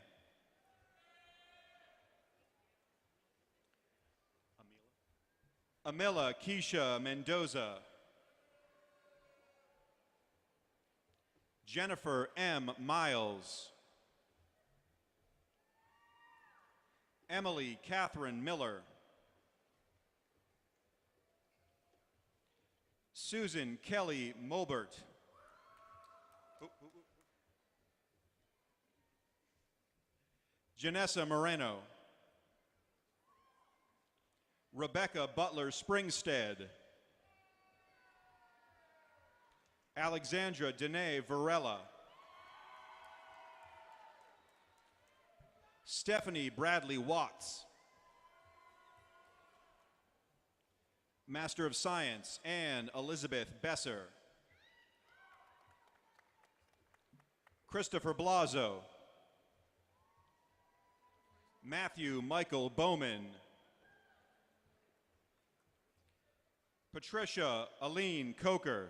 Speaker 9: Amila Keisha Mendoza. Jennifer M. Miles. Emily Catherine Miller. Susan Kelly Mulbert. Janessa Moreno. Rebecca Butler Springstead. Alexandra Dene Varela. Stephanie Bradley Watts. Master of Science, Anne Elizabeth Besser. Christopher Blazo. Matthew Michael Bowman. Patricia Aline Coker.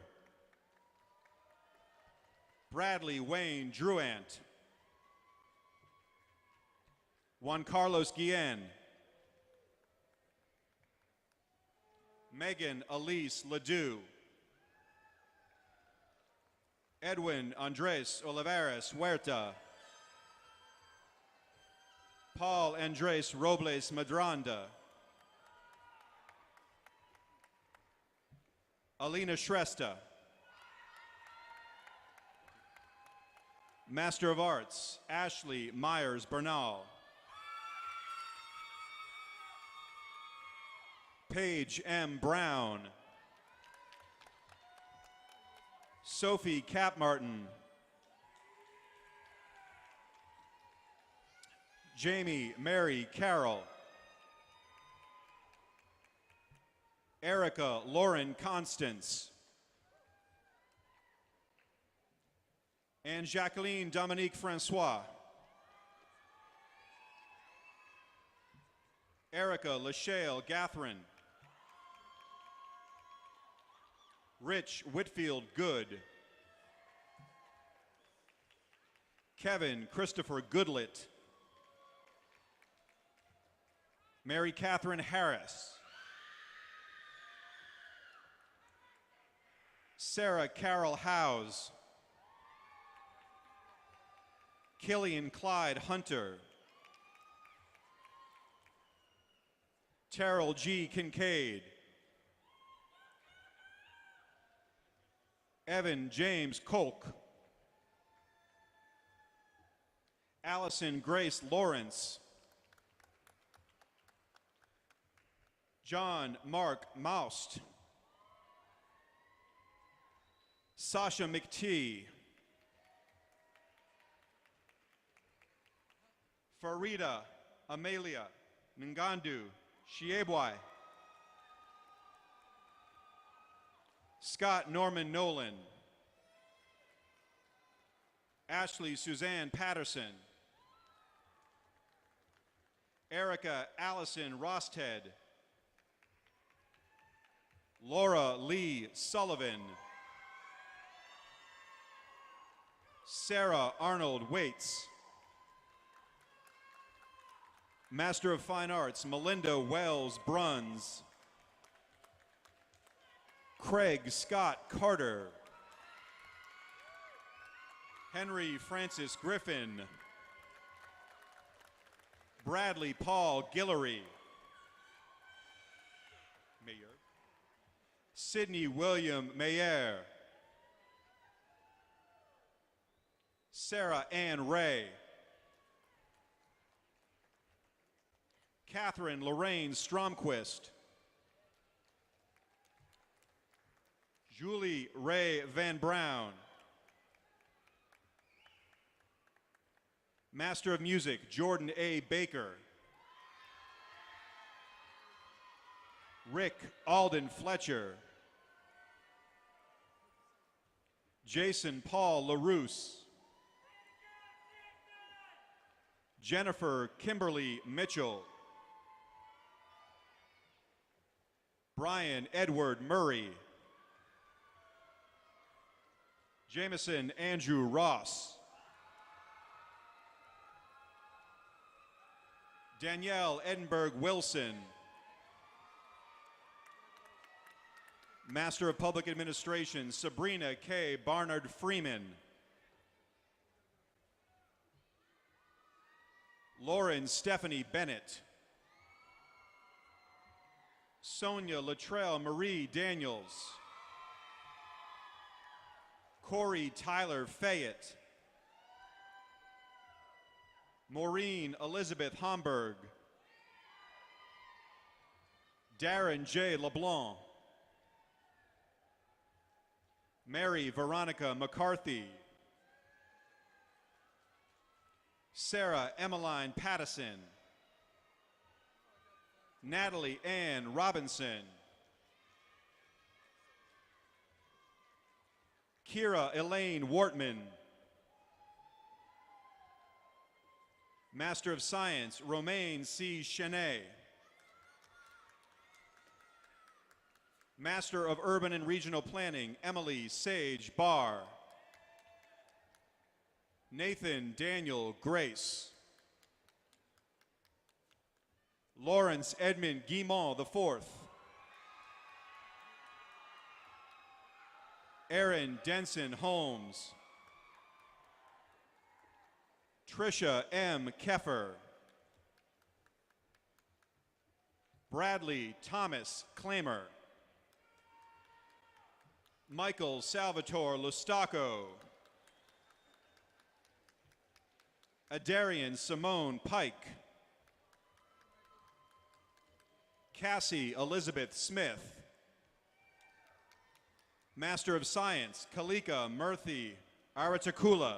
Speaker 9: Bradley Wayne Druant. Juan Carlos Guillen. Megan Elise Ledoux. Edwin Andres Olivares Huerta. Paul Andres Robles Madranda. Alina Shrestha. Master of Arts, Ashley Myers Bernal. Paige M. Brown. Sophie Capmartin. Jamie Mary Carroll. Erica Lauren Constance. And Jacqueline Dominique Francois. Erica Lachelle Gathrin. Rich Whitfield Good. Kevin Christopher Goodlett. Mary Catherine Harris. Sarah Carol Howes. Killian Clyde Hunter. Terrell G. Kincaid. Evan James Kolk. Allison Grace Lawrence. John Mark Maust. Sasha McTee. Farida Amelia Ngandu Shiebwai. Scott Norman Nolan. Ashley Suzanne Patterson. Erica Allison Rosted. Laura Lee Sullivan. Sarah Arnold Waits. Master of Fine Arts, Melinda Wells Bruns. Craig Scott Carter. Henry Francis Griffin. Bradley Paul Guillory. Mayer. Sidney William Mayer. Sarah Ann Ray. Catherine Lorraine Stromquist. Julie Ray Van Brown. Master of Music, Jordan A. Baker. Rick Alden Fletcher. Jason Paul LaRousse. Jennifer Kimberly Mitchell. Brian Edward Murray. Jameson Andrew Ross. Danielle Edinburgh Wilson. Master of Public Administration, Sabrina K. Barnard Freeman. Lauren Stephanie Bennett. Sonia Latrell Marie Daniels. Corey Tyler Fayette. Maureen Elizabeth Homburg. Darren J. LeBlanc. Mary Veronica McCarthy. Sarah Emmeline Pattison. Natalie Ann Robinson. Kira Elaine Wortman. Master of Science, Romaine C. Chenet. Master of Urban and Regional Planning, Emily Sage Barr. Nathan Daniel Grace. Lawrence Edmund Guimont IV. Aaron Denson Holmes. Trisha M. Keffer. Bradley Thomas Clamer. Michael Salvatore Lustaco. Adarian Simone Pike. Cassie Elizabeth Smith. Master of Science, Kalika Murthy Aratakula.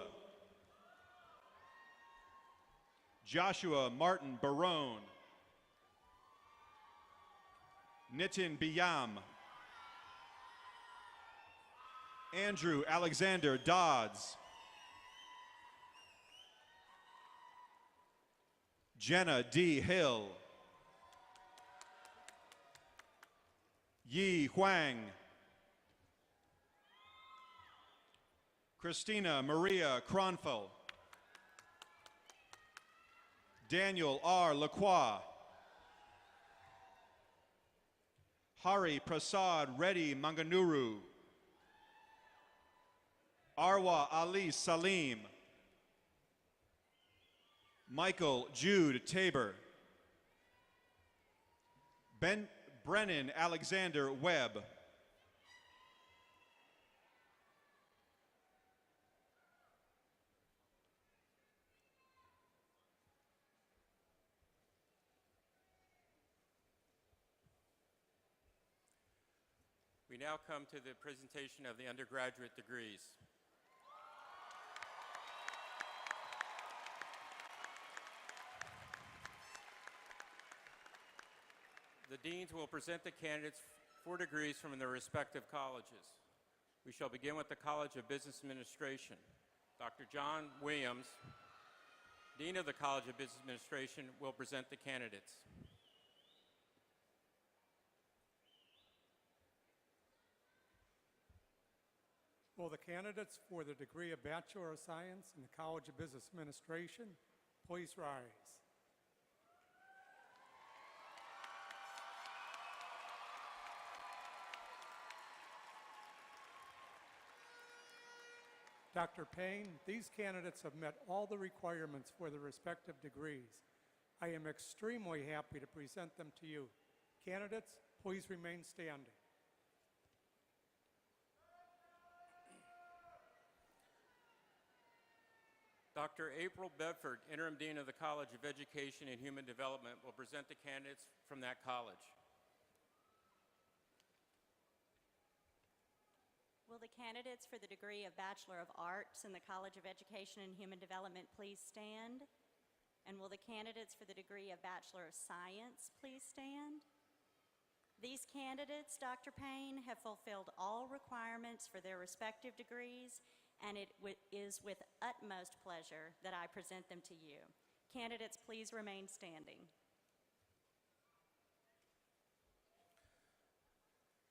Speaker 9: Joshua Martin Barone. Nitin Biyam. Andrew Alexander Dodds. Jenna D. Hill. Yi Huang. Christina Maria Cronfel. Daniel R. Lacroix. Hari Prasad Reddy Manganuru. Arwa Ali Salim. Michael Jude Tabor. Brennan Alexander Webb.
Speaker 8: We now come to the presentation of the undergraduate degrees. The deans will present the candidates for degrees from their respective colleges. We shall begin with the College of Business Administration. Dr. John Williams, Dean of the College of Business Administration, will present the candidates.
Speaker 10: Will the candidates for the degree of Bachelor of Science in the College of Business Administration please rise? Dr. Payne, these candidates have met all the requirements for their respective degrees. I am extremely happy to present them to you. Candidates, please remain standing.
Speaker 8: Dr. April Bedford, Interim Dean of the College of Education and Human Development, will present the candidates from that college.
Speaker 11: Will the candidates for the degree of Bachelor of Arts in the College of Education and Human Development please stand? And will the candidates for the degree of Bachelor of Science please stand? These candidates, Dr. Payne, have fulfilled all requirements for their respective degrees, and it is with utmost pleasure that I present them to you. Candidates, please remain standing.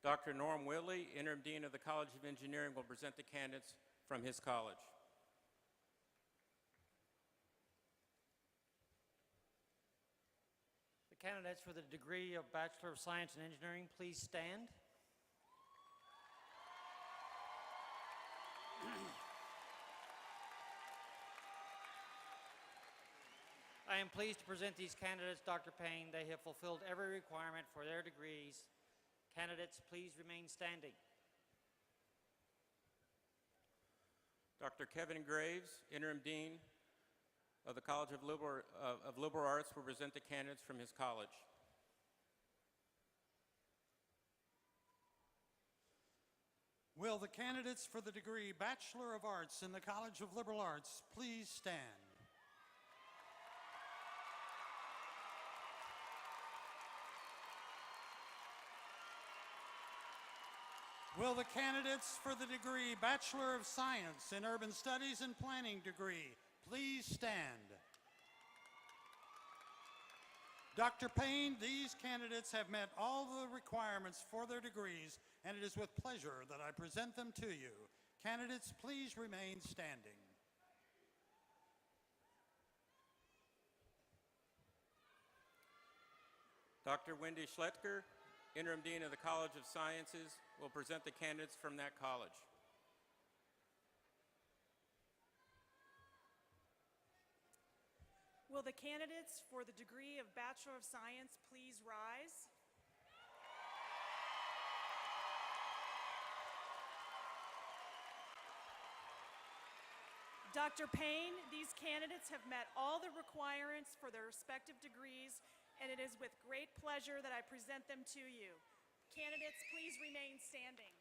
Speaker 8: Dr. Norm Whitley, Interim Dean of the College of Engineering, will present the candidates from his college.
Speaker 12: The candidates for the degree of Bachelor of Science in Engineering, please stand. I am pleased to present these candidates, Dr. Payne. They have fulfilled every requirement for their degrees. Candidates, please remain standing.
Speaker 8: Dr. Kevin Graves, Interim Dean of the College of Liberal Arts, will present the candidates from his college.
Speaker 13: Will the candidates for the degree Bachelor of Arts in the College of Liberal Arts please stand? Will the candidates for the degree Bachelor of Science in Urban Studies and Planning degree please stand? Dr. Payne, these candidates have met all the requirements for their degrees, and it is with pleasure that I present them to you. Candidates, please remain standing.
Speaker 8: Dr. Wendy Schletker, Interim Dean of the College of Sciences, will present the candidates from that college.
Speaker 3: Will the candidates for the degree of Bachelor of Science please rise? Dr. Payne, these candidates have met all the requirements for their respective degrees, and it is with great pleasure that I present them to you. Candidates, please remain standing.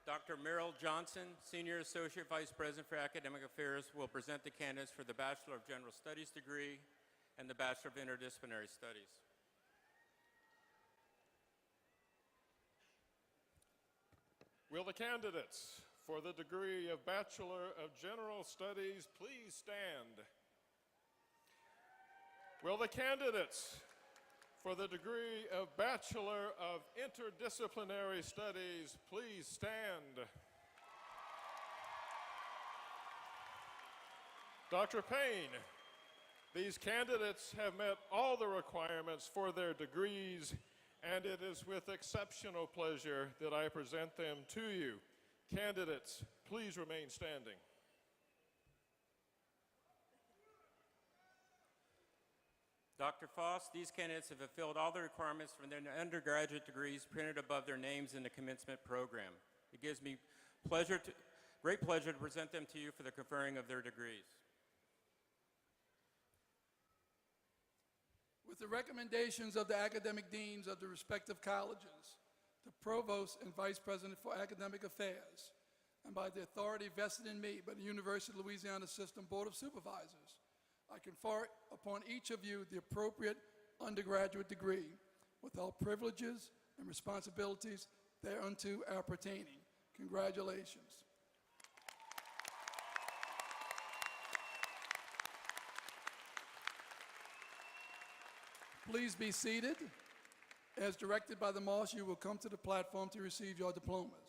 Speaker 8: Dr. Merrill Johnson, Senior Associate Vice President for Academic Affairs, will present the candidates for the Bachelor of General Studies degree and the Bachelor of Interdisciplinary Studies.
Speaker 14: Will the candidates for the degree of Bachelor of General Studies please stand? Will the candidates for the degree of Bachelor of Interdisciplinary Studies please stand? Dr. Payne, these candidates have met all the requirements for their degrees, and it is with exceptional pleasure that I present them to you. Candidates, please remain standing.
Speaker 8: Dr. Foss, these candidates have fulfilled all the requirements for their undergraduate degrees printed above their names in the commencement program. It gives me great pleasure to present them to you for the conferring of their degrees.
Speaker 2: With the recommendations of the academic deans of the respective colleges, the provost and vice president for academic affairs, and by the authority vested in me by the University of Louisiana System Board of Supervisors, I confer upon each of you the appropriate undergraduate degree with all privileges and responsibilities thereunto appertaining. Congratulations. Please be seated. As directed by the marshal, you will come to the platform to receive your diplomas.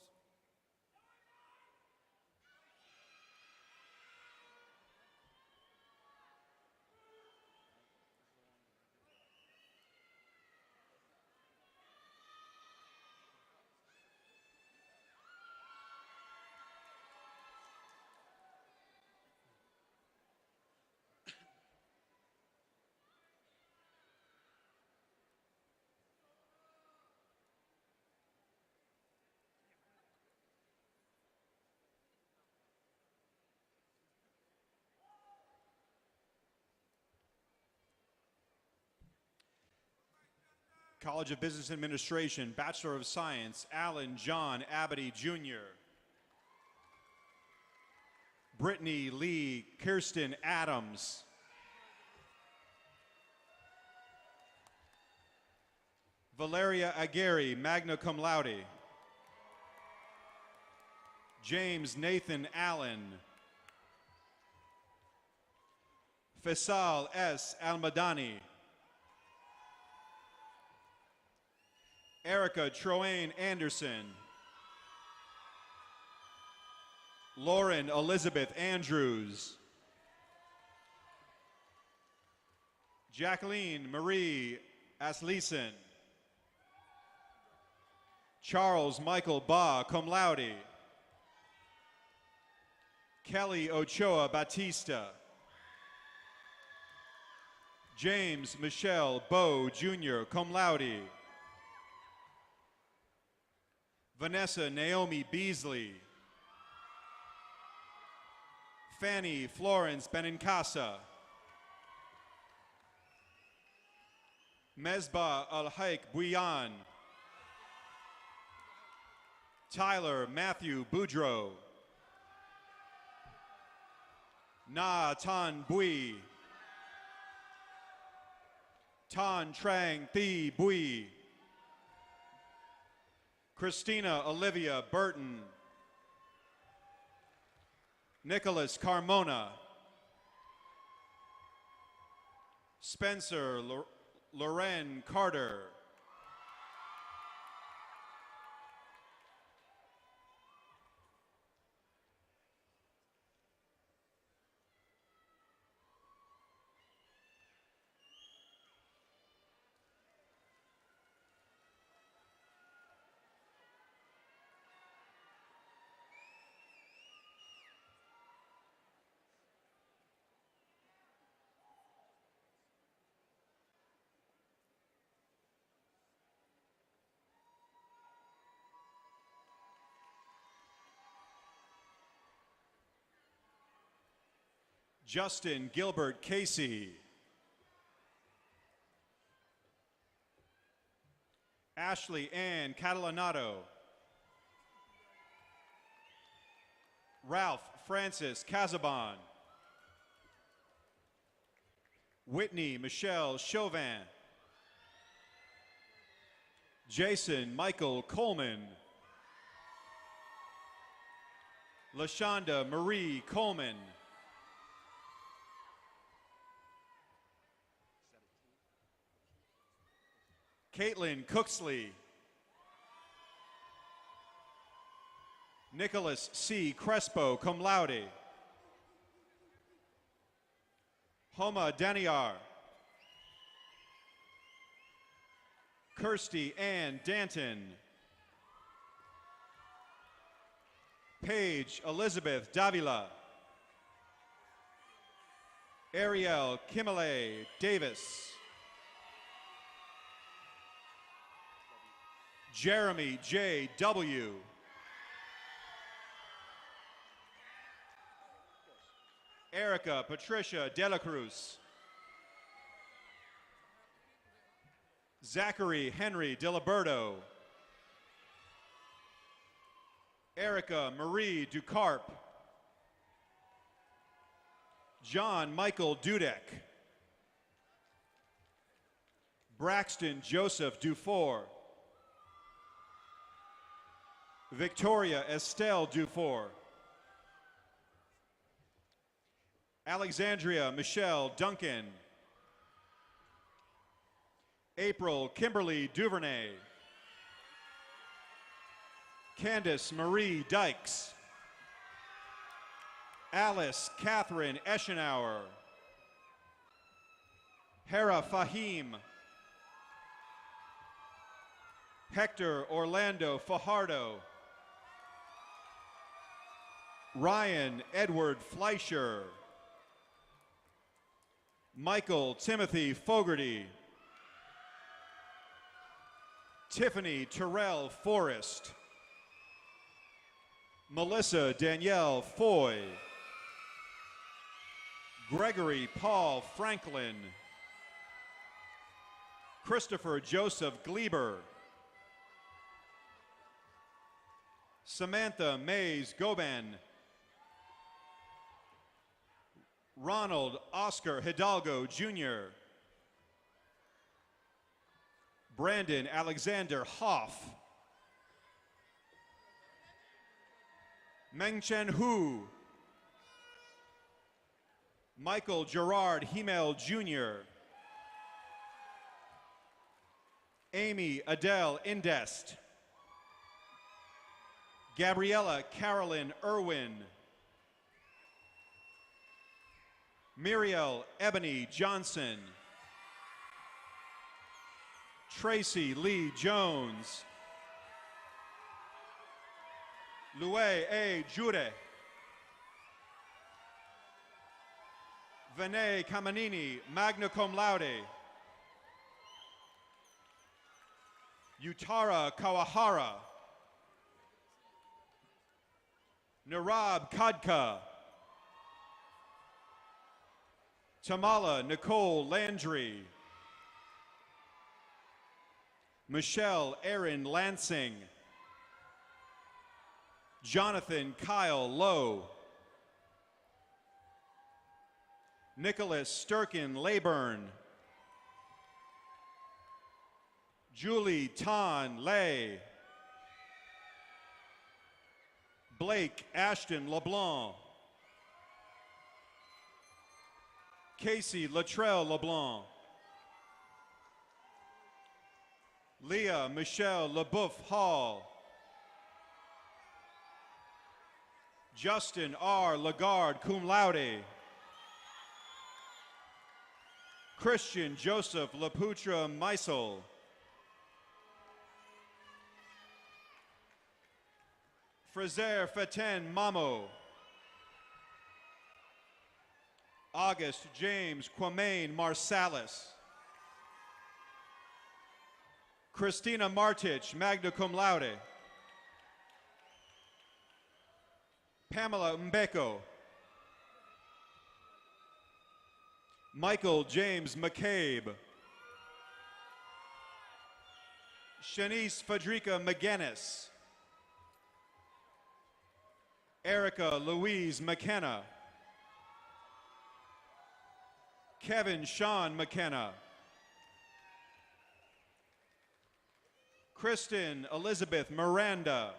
Speaker 9: College of Business Administration, Bachelor of Science, Alan John Abity, Jr. Brittany Lee Kirsten Adams. Valeria Aguirre, magna cum laude. James Nathan Allen. Faisal S. Almadani. Erica Troane Anderson. Lauren Elizabeth Andrews. Jacqueline Marie Asleason. Charles Michael Ba, cum laude. Kelly Ochoa Batista. James Michelle Bowe, Jr., cum laude. Vanessa Naomi Beasley. Fanny Florence Benincasa. Mesbah Al-Haik Buyan. Tyler Matthew Boudreau. Na Tan Bui. Tan Trang Thi Bui. Christina Olivia Burton. Nicholas Carmona. Spencer Loren Carter. Justin Gilbert Casey. Ashley Ann Catalanato. Ralph Francis Casaban. Whitney Michelle Chauvin. Jason Michael Coleman. LaShonda Marie Coleman. Caitlin Cooksley. Nicholas C. Crespo, cum laude. Homa Daniar. Kirsty Ann Danton. Paige Elizabeth Davila. Ariel Kimale Davis. Jeremy J. W. Erica Patricia De La Cruz. Zachary Henry Diliberto. Erica Marie Ducarp. John Michael Dudek. Braxton Joseph Dufour. Victoria Estelle Dufour. Alexandria Michelle Duncan. April Kimberly Duvernay. Candace Marie Dykes. Alice Catherine Eschenauer. Hera Fahim. Hector Orlando Fajardo. Ryan Edward Fleischer. Michael Timothy Fogarty. Tiffany Terrell Forrest. Melissa Danielle Foy. Gregory Paul Franklin. Christopher Joseph Gleber. Samantha Mays Goban. Ronald Oscar Hidalgo Jr. Brandon Alexander Hoff. Mengchen Hu. Michael Gerard Himel Jr. Amy Adele Indest. Gabriella Carolyn Irwin. Muriel Ebony Johnson. Tracy Lee Jones. Lue A. Jure. Vinay Kamanini, magna cum laude. Utara Kawahara. Narab Kadka. Tamala Nicole Landry. Michelle Erin Lansing. Jonathan Kyle Lowe. Nicholas Sturkin Leyburn. Julie Tan Lay. Blake Ashton LeBlanc. Casey Latrell LeBlanc. Leah Michelle LeBouf Hall. Justin R. Lagarde cum laude. Christian Joseph Laputra Meisel. Frazer Faten Mamo. August James Quamain Marsalis. Christina Martich, magna cum laude. Pamela Mbeko. Michael James McCabe. Shanice Fadrika McGinnis. Erica Louise McKenna. Kevin Sean McKenna. Kristen Elizabeth Miranda.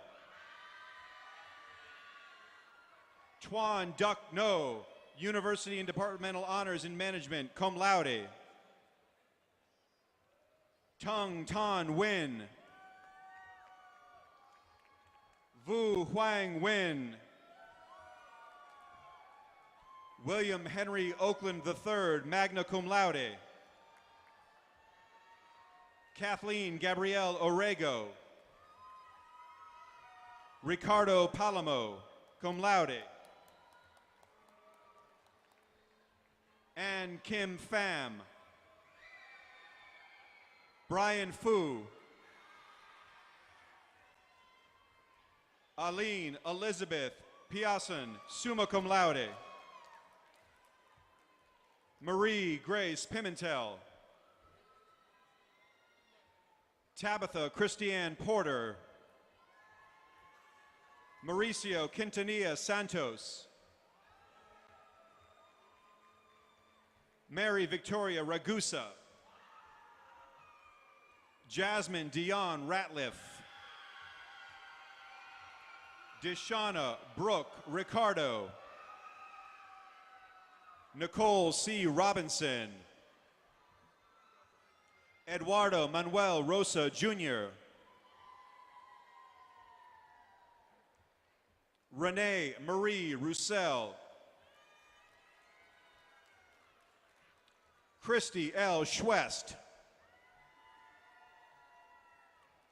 Speaker 9: Tuan Duck No, University and Departmental Honors in Management, cum laude. Tung Tan Nguyen. Vu Huang Nguyen. William Henry Oakland III, magna cum laude. Kathleen Gabrielle Orego. Ricardo Palamo, cum laude. Ann Kim Pham. Brian Fu. Aline Elizabeth Piasson, summa cum laude. Marie Grace Pimentel. Tabitha Christiane Porter. Mauricio Quintanilla Santos. Mary Victoria Ragusa. Jasmine Dion Ratliff. Deshauna Brooke Ricardo. Nicole C. Robinson. Eduardo Manuel Rosa Jr. Renee Marie Roussel. Christy L. Schwest.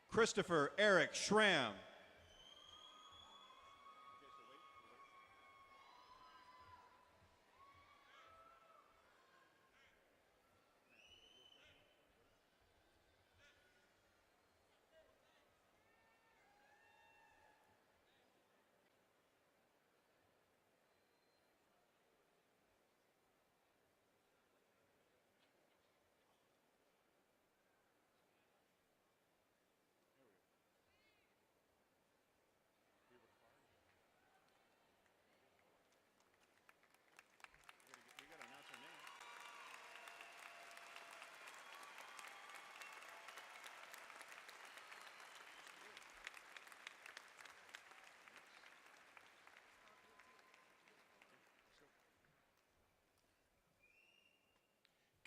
Speaker 9: Christopher Eric Schramm.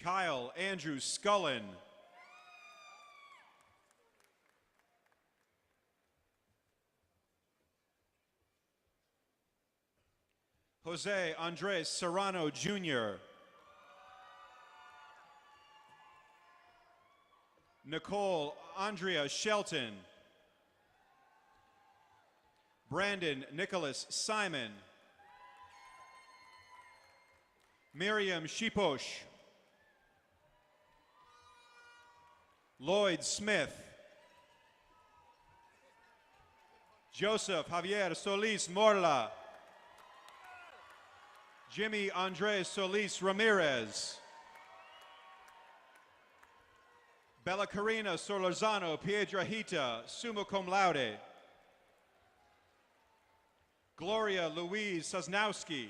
Speaker 9: Kyle Andrew Scullin. Jose Andres Serrano Jr. Nicole Andrea Shelton. Brandon Nicholas Simon. Miriam Shiposh. Lloyd Smith. Joseph Javier Solis Morla. Jimmy Andres Solis Ramirez. Bella Karina Solorzano Piedrahita, summa cum laude. Gloria Louise Sosnowski.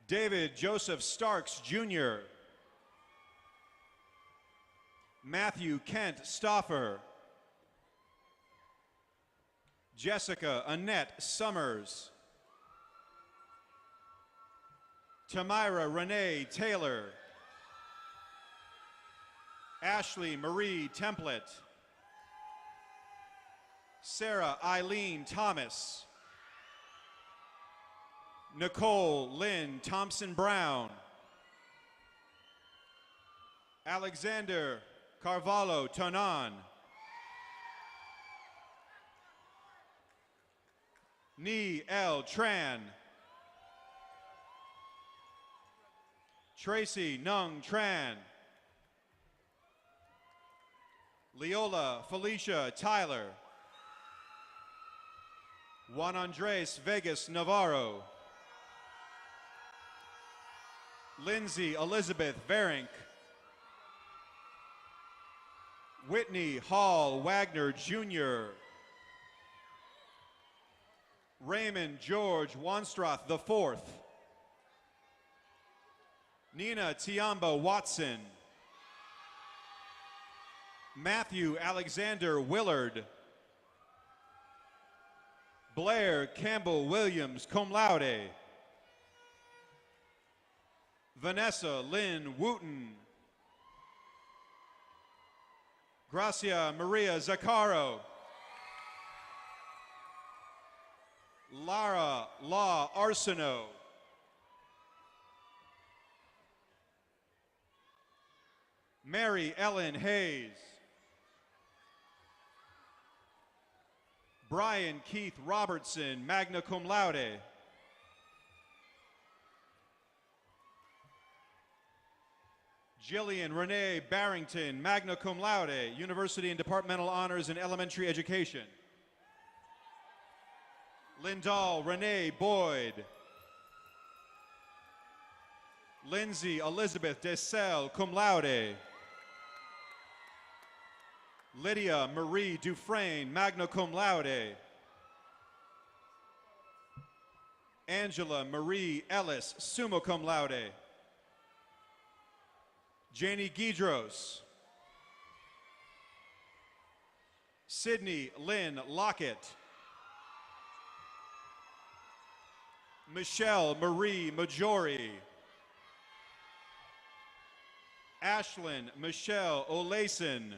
Speaker 9: David Joseph Starks Jr. Matthew Kent Stoffer. Jessica Annette Summers. Tamira Renee Taylor. Ashley Marie Template. Sarah Eileen Thomas. Nicole Lynn Thompson Brown. Alexander Carvalho Tonan. Ni L. Tran. Tracy Nung Tran. Leola Felicia Tyler. Juan Andres Vegas Navarro. Lindsay Elizabeth Verink. Whitney Hall Wagner Jr. Raymond George Wanstroth IV. Nina Tiamba Watson. Matthew Alexander Willard. Blair Campbell Williams, cum laude. Vanessa Lynn Wooten. Gracia Maria Zaccaro. Lara Law Arsenault. Mary Ellen Hayes. Brian Keith Robertson, magna cum laude. Jillian Renee Barrington, magna cum laude, University and Departmental Honors in Elementary Education. Lindahl Renee Boyd. Lindsay Elizabeth Dessel, cum laude. Lydia Marie Dufresne, magna cum laude. Angela Marie Ellis, summa cum laude. Janie Guidros. Sydney Lynn Lockett. Michelle Marie Majori. Ashlyn Michelle Olason.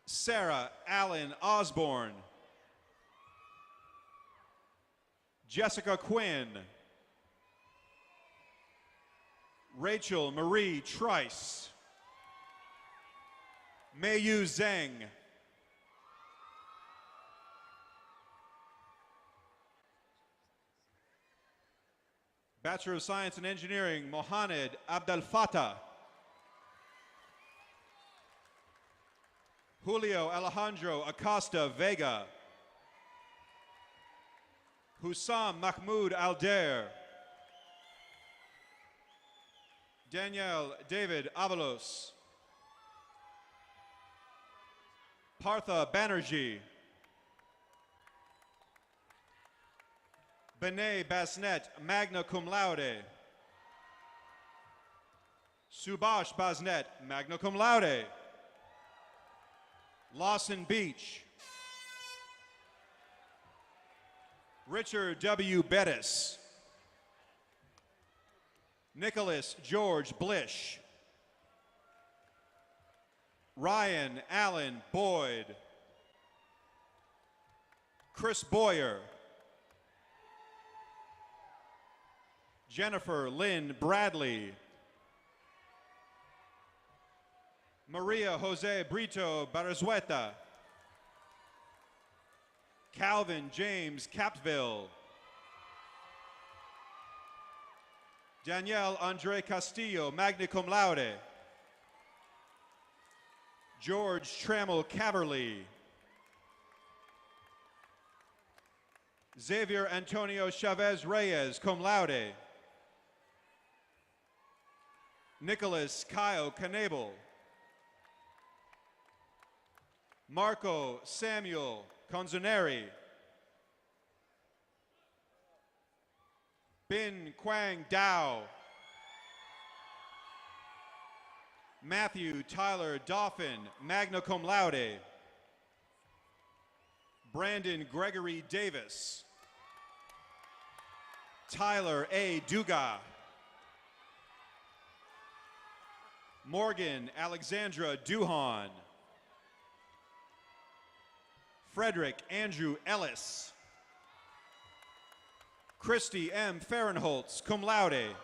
Speaker 9: Sarah Allen Osborne. Jessica Quinn. Rachel Marie Trice. Meiyu Zheng. Bachelor of Science in Engineering, Mohamed Abdel Fattah. Julio Alejandro Acosta Vega. Hussam Mahmoud Alder. Danielle David Avalos. Partha Banerjee. Benet Basnet, magna cum laude. Subhash Basnet, magna cum laude. Lawson Beach. Richard W. Bettis. Nicholas George Blish. Ryan Allen Boyd. Chris Boyer. Jennifer Lynn Bradley. Maria Jose Brito Barrazueta. Calvin James Capville. Danielle Andre Castillo, magna cum laude. George Trammell Caverly. Xavier Antonio Chavez Reyes, cum laude. Nicholas Kyle Knebel. Marco Samuel Conzoneri. Bin Quang Dao. Matthew Tyler Dauphin, magna cum laude. Brandon Gregory Davis. Tyler A. Duga. Morgan Alexandra Duhan. Frederick Andrew Ellis. Christy M. Fahrenholtz, cum laude.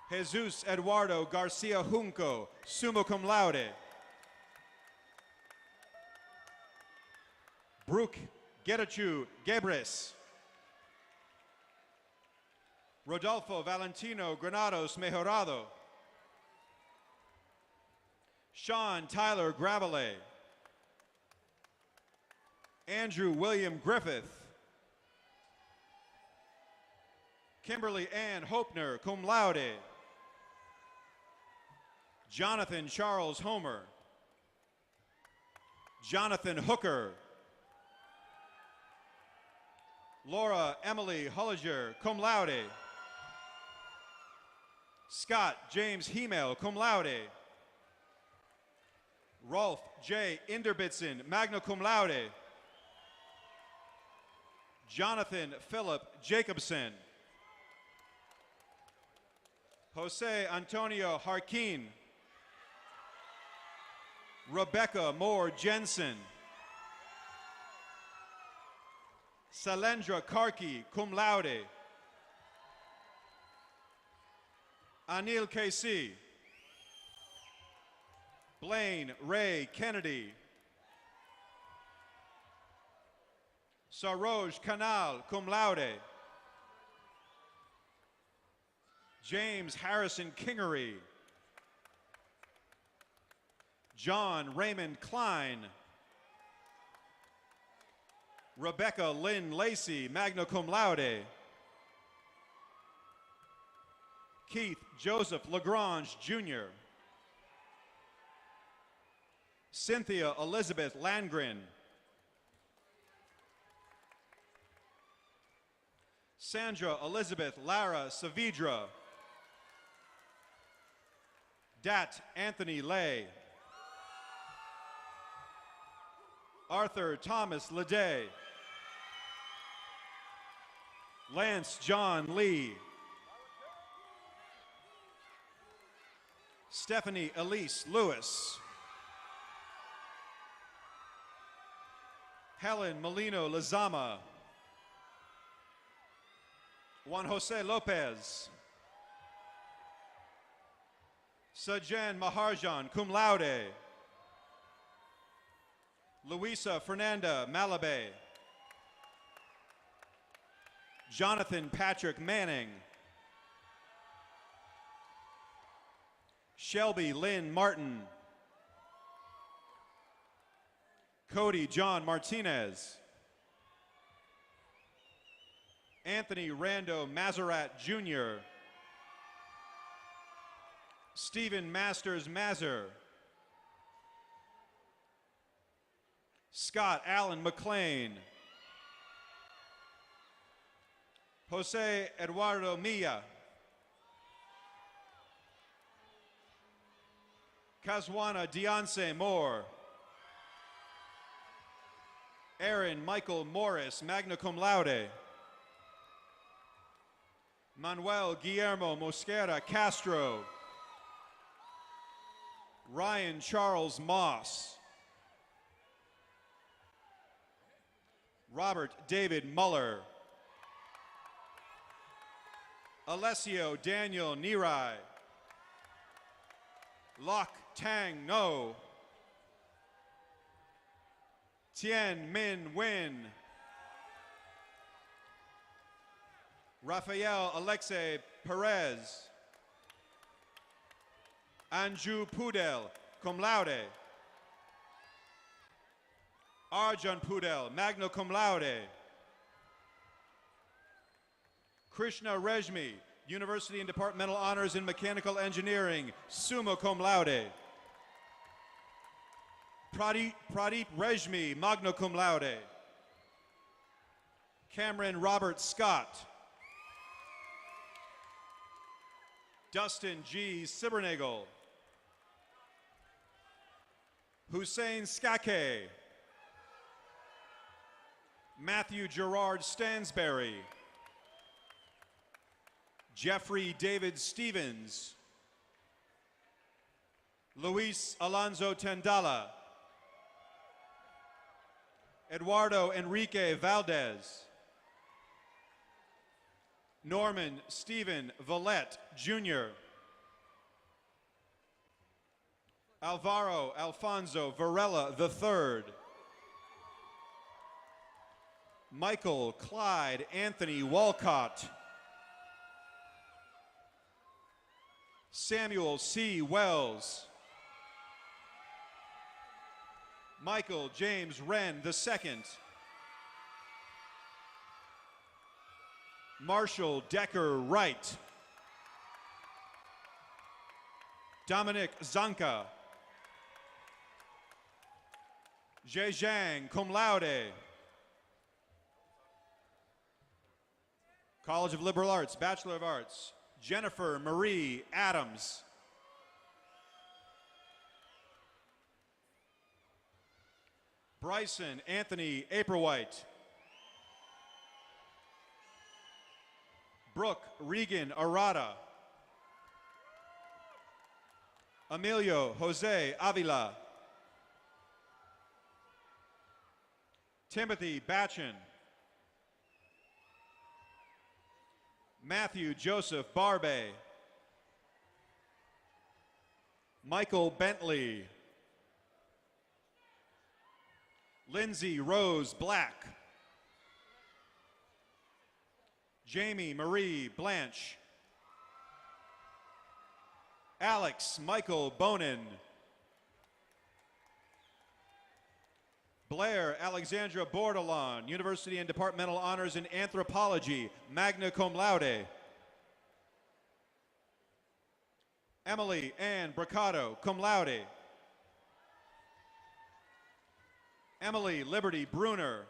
Speaker 9: Jesus Eduardo Garcia Junco, summa cum laude. Brooke Getachew Gebres. Rodolfo Valentino Granados Mejorado. Sean Tyler Gravele. Andrew William Griffith. Kimberly Ann Hopner, cum laude. Jonathan Charles Homer. Jonathan Hooker. Laura Emily Holliger, cum laude. Scott James Hemel, cum laude. Rolf J. Inderbitson, magna cum laude. Jonathan Philip Jacobson. Jose Antonio Harkin. Rebecca Moore Jensen. Salendra Karki, cum laude. Anil KC. Blaine Ray Kennedy. Saroj Kanal, cum laude. James Harrison Kingery. John Raymond Klein. Rebecca Lynn Lacey, magna cum laude. Keith Joseph Lagrange, Jr. Cynthia Elizabeth Landgren. Sandra Elizabeth Lara Savidra. Dat Anthony Lay. Arthur Thomas Leday. Lance John Lee. Stephanie Elise Lewis. Helen Molino Lazama. Juan Jose Lopez. Sajan Maharjan, cum laude. Luisa Fernanda Malabe. Jonathan Patrick Manning. Shelby Lynn Martin. Cody John Martinez. Anthony Rando Mazerat Jr. Stephen Masters Mazer. Scott Allen McLean. Jose Eduardo Milla. Kazwana Deonce Moore. Aaron Michael Morris, magna cum laude. Manuel Guillermo Mosquera Castro. Ryan Charles Moss. Robert David Muller. Alessio Daniel Nirai. Lok Tang No. Tien Min Win. Rafael Alexei Perez. Anju Pudel, cum laude. Arjun Pudel, magna cum laude. Krishna Rejmi, University and Departmental Honors in Mechanical Engineering, summa cum laude. Pradeep Rejmi, magna cum laude. Cameron Robert Scott. Dustin G. Sibernagel. Hussein Skake. Matthew Gerard Stansberry. Jeffrey David Stevens. Luis Alonso Tendala. Eduardo Enrique Valdez. Norman Stephen Vallette, Jr. Alvaro Alfonso Varela III. Michael Clyde Anthony Walcott. Samuel C. Wells. Michael James Wren II. Marshall Decker Wright. Dominic Zanka. Zhejiang, cum laude. College of Liberal Arts, Bachelor of Arts. Jennifer Marie Adams. Bryson Anthony Aprewhite. Brooke Regan Arada. Emilio Jose Avila. Timothy Batchin. Matthew Joseph Barbe. Michael Bentley. Lindsay Rose Black. Jamie Marie Blanche. Alex Michael Bonin. Blair Alexandra Bordelon, University and Departmental Honors in Anthropology, magna cum laude. Emily Ann Bracado, cum laude. Emily Liberty Bruner.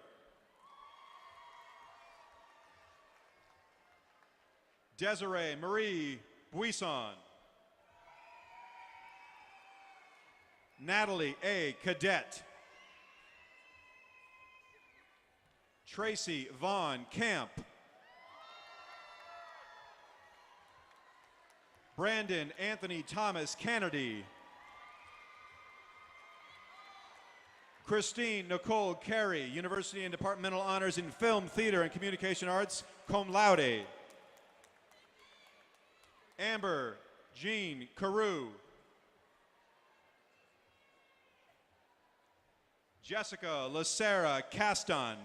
Speaker 9: Desiree Marie Buisson. Natalie A. Cadet. Tracy Vaughn Camp. Brandon Anthony Thomas Kennedy. Christine Nicole Carey, University and Departmental Honors in Film, Theater, and Communication Arts, cum laude. Amber Jean Carew. Jessica Lacera Caston.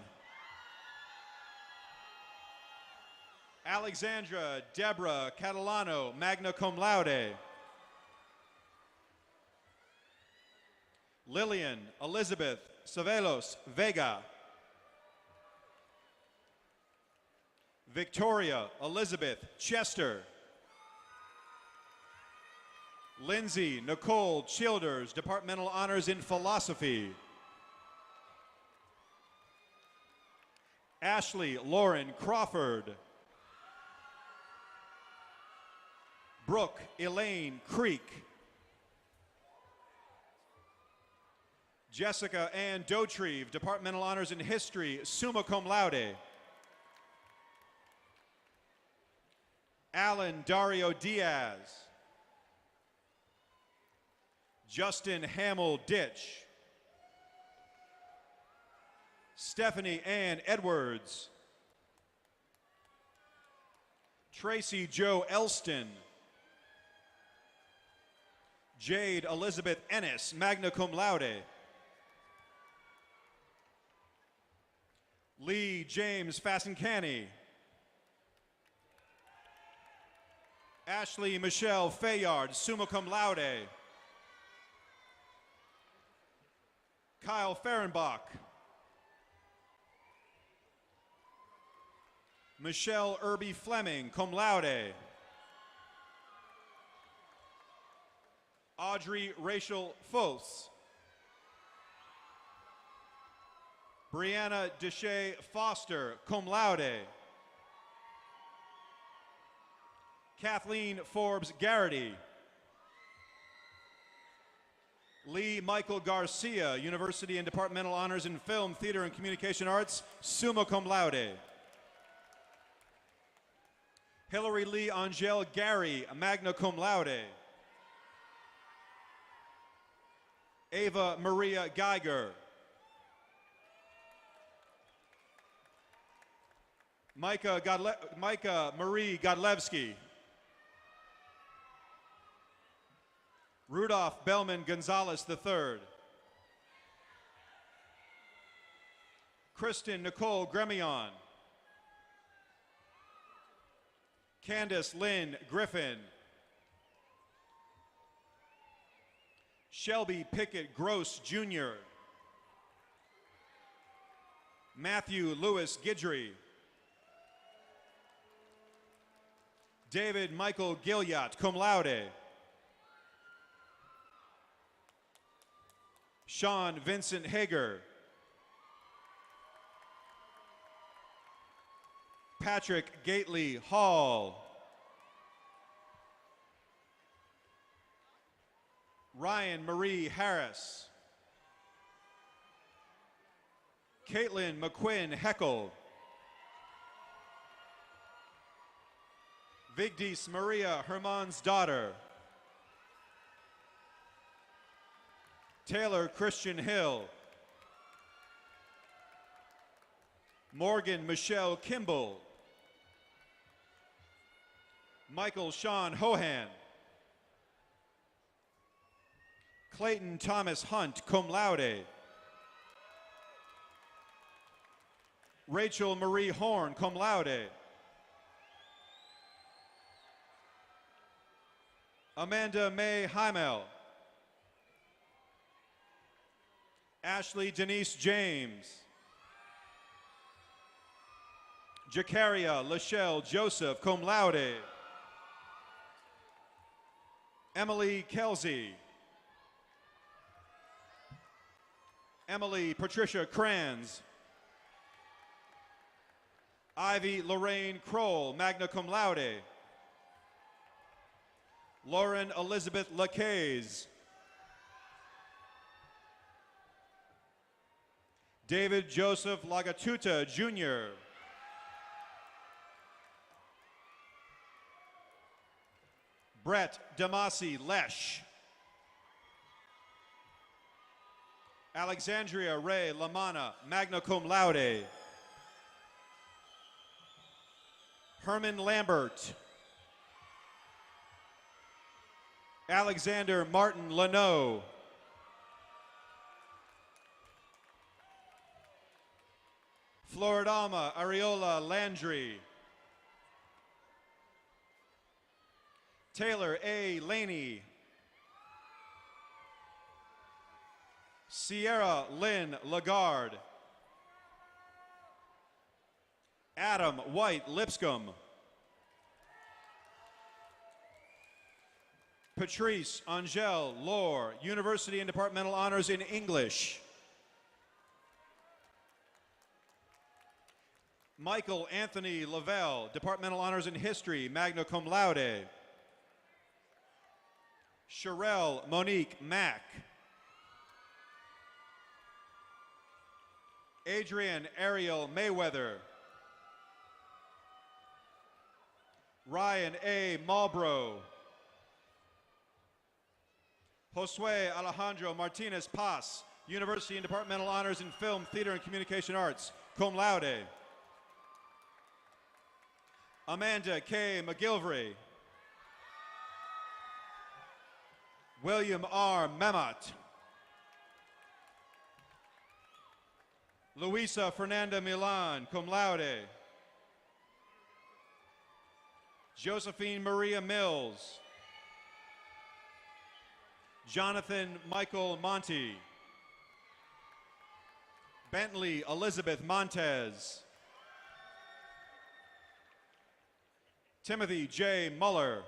Speaker 9: Alexandra Deborah Catalano, magna cum laude. Lillian Elizabeth Savelos Vega. Victoria Elizabeth Chester. Lindsay Nicole Childers, Departmental Honors in Philosophy. Ashley Lauren Crawford. Brooke Elaine Creek. Jessica Ann Dotrieve, Departmental Honors in History, summa cum laude. Alan Dario Diaz. Justin Hamill Ditch. Stephanie Ann Edwards. Tracy Joe Elston. Jade Elizabeth Ennis, magna cum laude. Lee James Fastencani. Ashley Michelle Fayard, summa cum laude. Kyle Fehrenbach. Michelle Irby Fleming, cum laude. Audrey Rachel Foss. Brianna Deshay Foster, cum laude. Kathleen Forbes Garrity. Lee Michael Garcia, University and Departmental Honors in Film, Theater, and Communication Arts, summa cum laude. Hillary Lee Angel Gary, magna cum laude. Ava Maria Geiger. Micah Marie Godlewski. Rudolph Bellman Gonzalez III. Kristen Nicole Gremion. Candace Lynn Griffin. Shelby Pickett Gross Jr. Matthew Lewis Guidry. David Michael Gilliat, cum laude. Sean Vincent Hager. Patrick Gately Hall. Ryan Marie Harris. Caitlin McQuinn Heckel. Vigdis Maria Herman's daughter. Taylor Christian Hill. Morgan Michelle Kimball. Michael Sean Hohan. Clayton Thomas Hunt, cum laude. Rachel Marie Horn, cum laude. Amanda May Heimel. Ashley Denise James. Jacaria Lachelle Joseph, cum laude. Emily Kelsey. Emily Patricia Kranz. Ivy Lorraine Kroll, magna cum laude. Lauren Elizabeth Lacaze. David Joseph Lagatuta, Jr. Brett Damasi Lesh. Alexandria Ray Lamana, magna cum laude. Herman Lambert. Alexander Martin Leno. Floridalma Ariola Landry. Taylor A. Laney. Sierra Lynn Lagarde. Adam White Lipscomb. Patrice Angel Lohr, University and Departmental Honors in English. Michael Anthony Lavelle, Departmental Honors in History, magna cum laude. Sherelle Monique Mack. Adrian Ariel Mayweather. Ryan A. Malbrough. Josue Alejandro Martinez Paz, University and Departmental Honors in Film, Theater, and Communication Arts, cum laude. Amanda K. McGilvery. William R. Memmott. Luisa Fernanda Milan, cum laude. Josephine Maria Mills. Jonathan Michael Monty. Bentley Elizabeth Montez. Timothy J. Muller.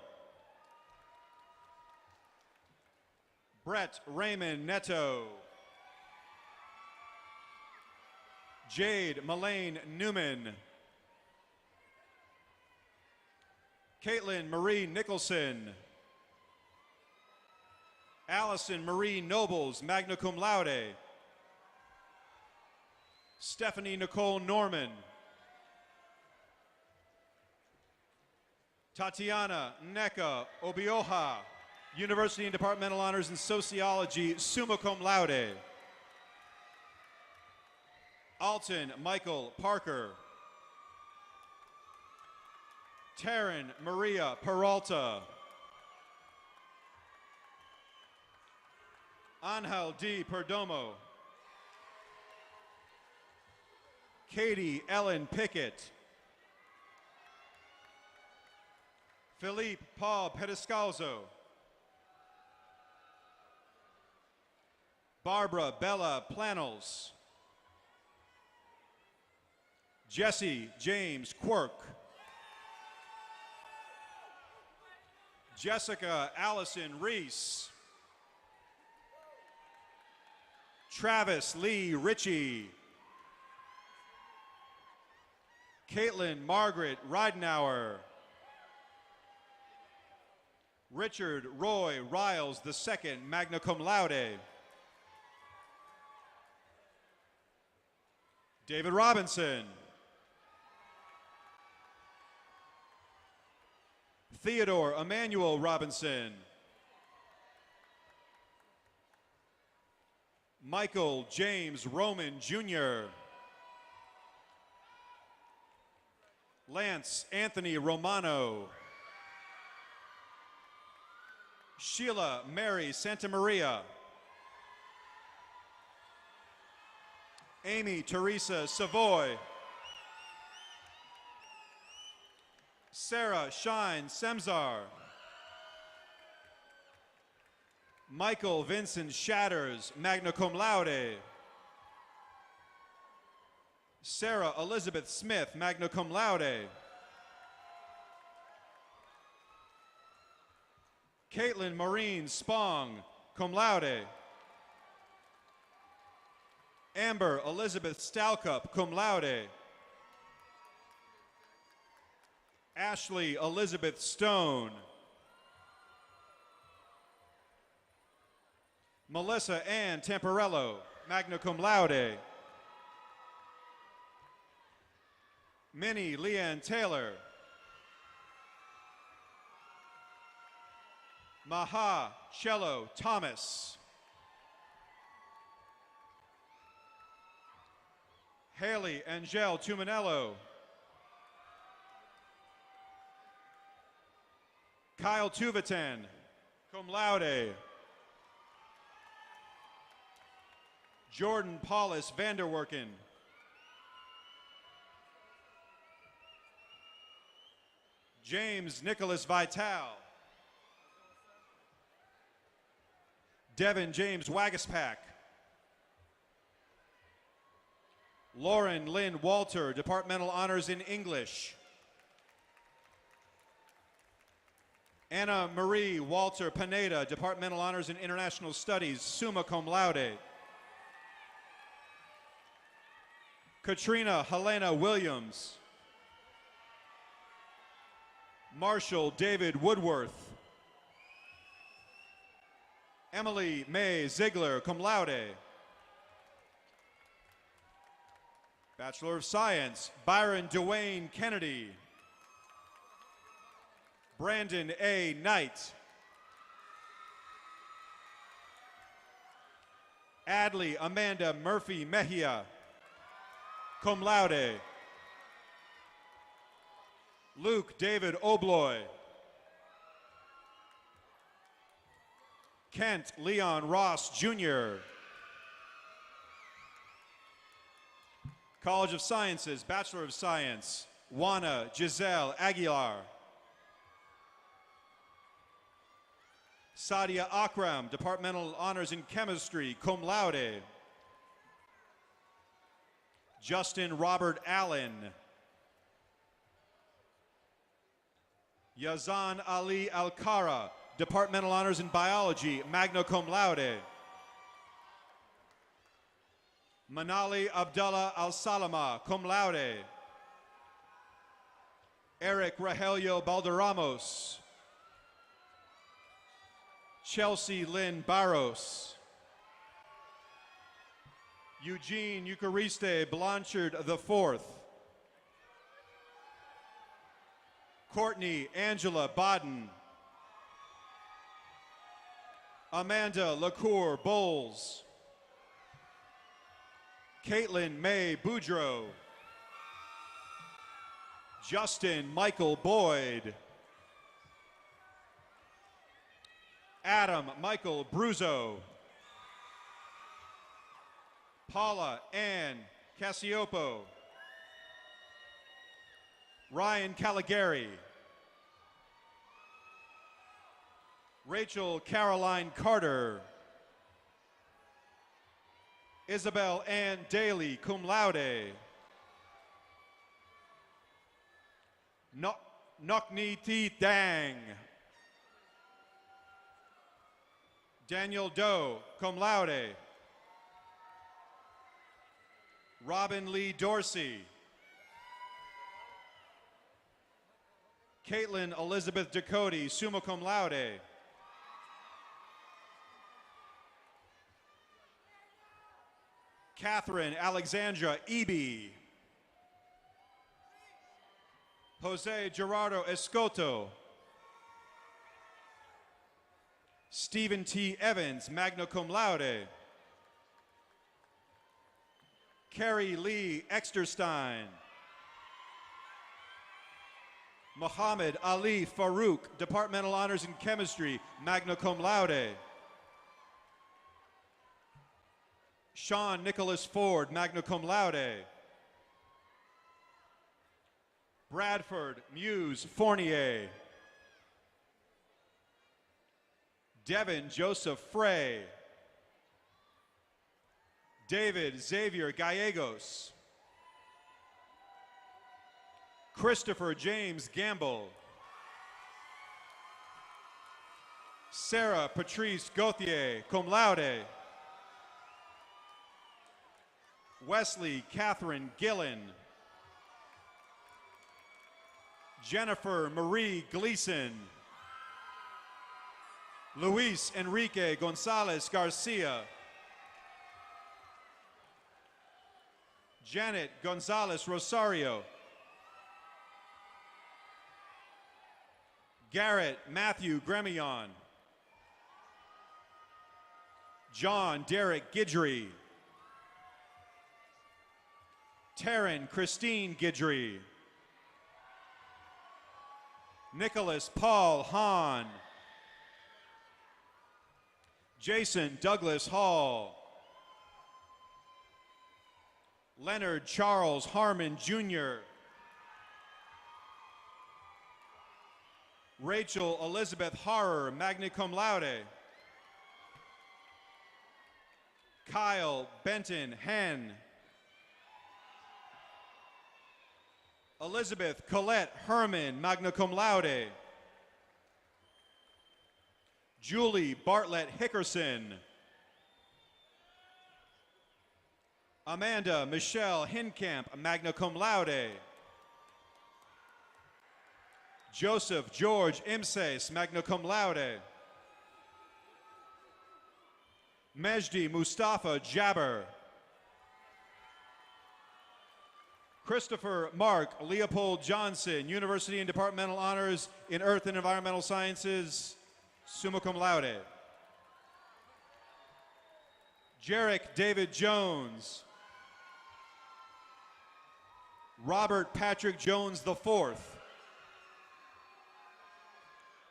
Speaker 9: Brett Raymond Neto. Jade Melaine Newman. Caitlin Marie Nicholson. Allison Marie Nobles, magna cum laude. Stephanie Nicole Norman. Tatiana Neka Obioha, University and Departmental Honors in Sociology, summa cum laude. Alton Michael Parker. Taryn Maria Peralta. Angel D. Perdomo. Katie Ellen Pickett. Philippe Paul Pedescalzo. Barbara Bella Planels. Jesse James Quirk. Jessica Allison Reese. Travis Lee Ritchie. Caitlin Margaret Ridenauer. Richard Roy Riles II, magna cum laude. David Robinson. Theodore Emmanuel Robinson. Michael James Roman Jr. Lance Anthony Romano. Sheila Mary Santamaria. Amy Teresa Savoy. Sarah Shine Semzar. Michael Vincent Shatters, magna cum laude. Sarah Elizabeth Smith, magna cum laude. Caitlin Maureen Spong, cum laude. Amber Elizabeth Stalcup, cum laude. Ashley Elizabeth Stone. Melissa Ann Tamparello, magna cum laude. Minnie Leanne Taylor. Maha Cello Thomas. Haley Angel Tumanello. Kyle Tuvatan, cum laude. Jordan Paulus Vanderwerken. James Nicholas Vital. Devin James Wagaspack. Lauren Lynn Walter, Departmental Honors in English. Anna Marie Walter Pineda, Departmental Honors in International Studies, summa cum laude. Katrina Helena Williams. Marshall David Woodworth. Emily May Ziegler, cum laude. Bachelor of Science, Byron Dwayne Kennedy. Brandon A. Knight. Adley Amanda Murphy Mejia, cum laude. Luke David Obloy. Kent Leon Ross, Jr. College of Sciences, Bachelor of Science, Juana Giselle Aguilar. Sadia Akram, Departmental Honors in Chemistry, cum laude. Justin Robert Allen. Yazan Ali Alcara, Departmental Honors in Biology, magna cum laude. Manali Abdullah Al-Salama, cum laude. Eric Rahelio Balderramos. Chelsea Lynn Barros. Eugene Euchariste Blanchard IV. Courtney Angela Bodden. Amanda LaCour Bowles. Caitlin May Boudreau. Justin Michael Boyd. Adam Michael Bruzo. Paula Ann Cassiopo. Ryan Caligari. Rachel Caroline Carter. Isabel Ann Daly, cum laude. Nokni T. Dang. Daniel Doe, cum laude. Robin Lee Dorsey. Caitlin Elizabeth Ducote, summa cum laude. Catherine Alexandra Eby. Jose Gerardo Escoto. Stephen T. Evans, magna cum laude. Carrie Lee Exterstein. Muhammad Ali Farouk, Departmental Honors in Chemistry, magna cum laude. Sean Nicholas Ford, magna cum laude. Bradford Muse Fournier. Devin Joseph Frey. David Xavier Gallegos. Christopher James Gamble. Sarah Patrice Gauthier, cum laude. Wesley Catherine Gillen. Jennifer Marie Gleason. Luis Enrique Gonzalez Garcia. Janet Gonzalez Rosario. Garrett Matthew Gremillon. John Derek Guidry. Taryn Christine Guidry. Nicholas Paul Hahn. Jason Douglas Hall. Leonard Charles Harmon Jr. Rachel Elizabeth Harrer, magna cum laude. Kyle Benton Henn. Elizabeth Colette Herman, magna cum laude. Julie Bartlett Hickerson. Amanda Michelle Hinkamp, magna cum laude. Joseph George Imses, magna cum laude. Mejdi Mustafa Jabber. Christopher Mark Leopold Johnson, University and Departmental Honors in Earth and Environmental Sciences, summa cum laude. Jarek David Jones. Robert Patrick Jones IV.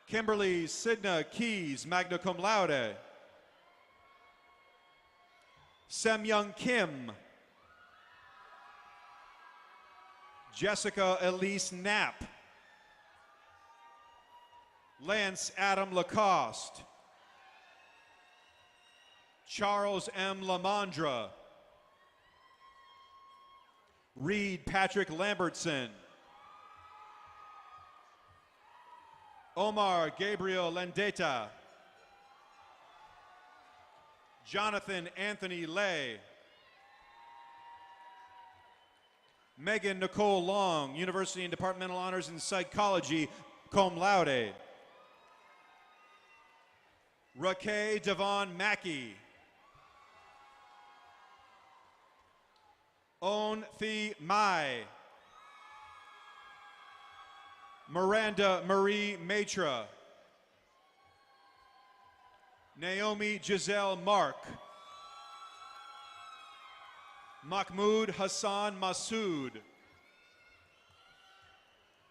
Speaker 9: Kimberly Sidna Keys, magna cum laude. Semyoung Kim. Jessica Elise Knapp. Lance Adam Lacoste. Charles M. Lamondra. Reed Patrick Lambertson. Omar Gabriel Lendeta. Jonathan Anthony Lay. Megan Nicole Long, University and Departmental Honors in Psychology, cum laude. Rakay Devon Mackey. On Thi Mai. Miranda Marie Matra. Naomi Giselle Mark. Mahmoud Hassan Masood.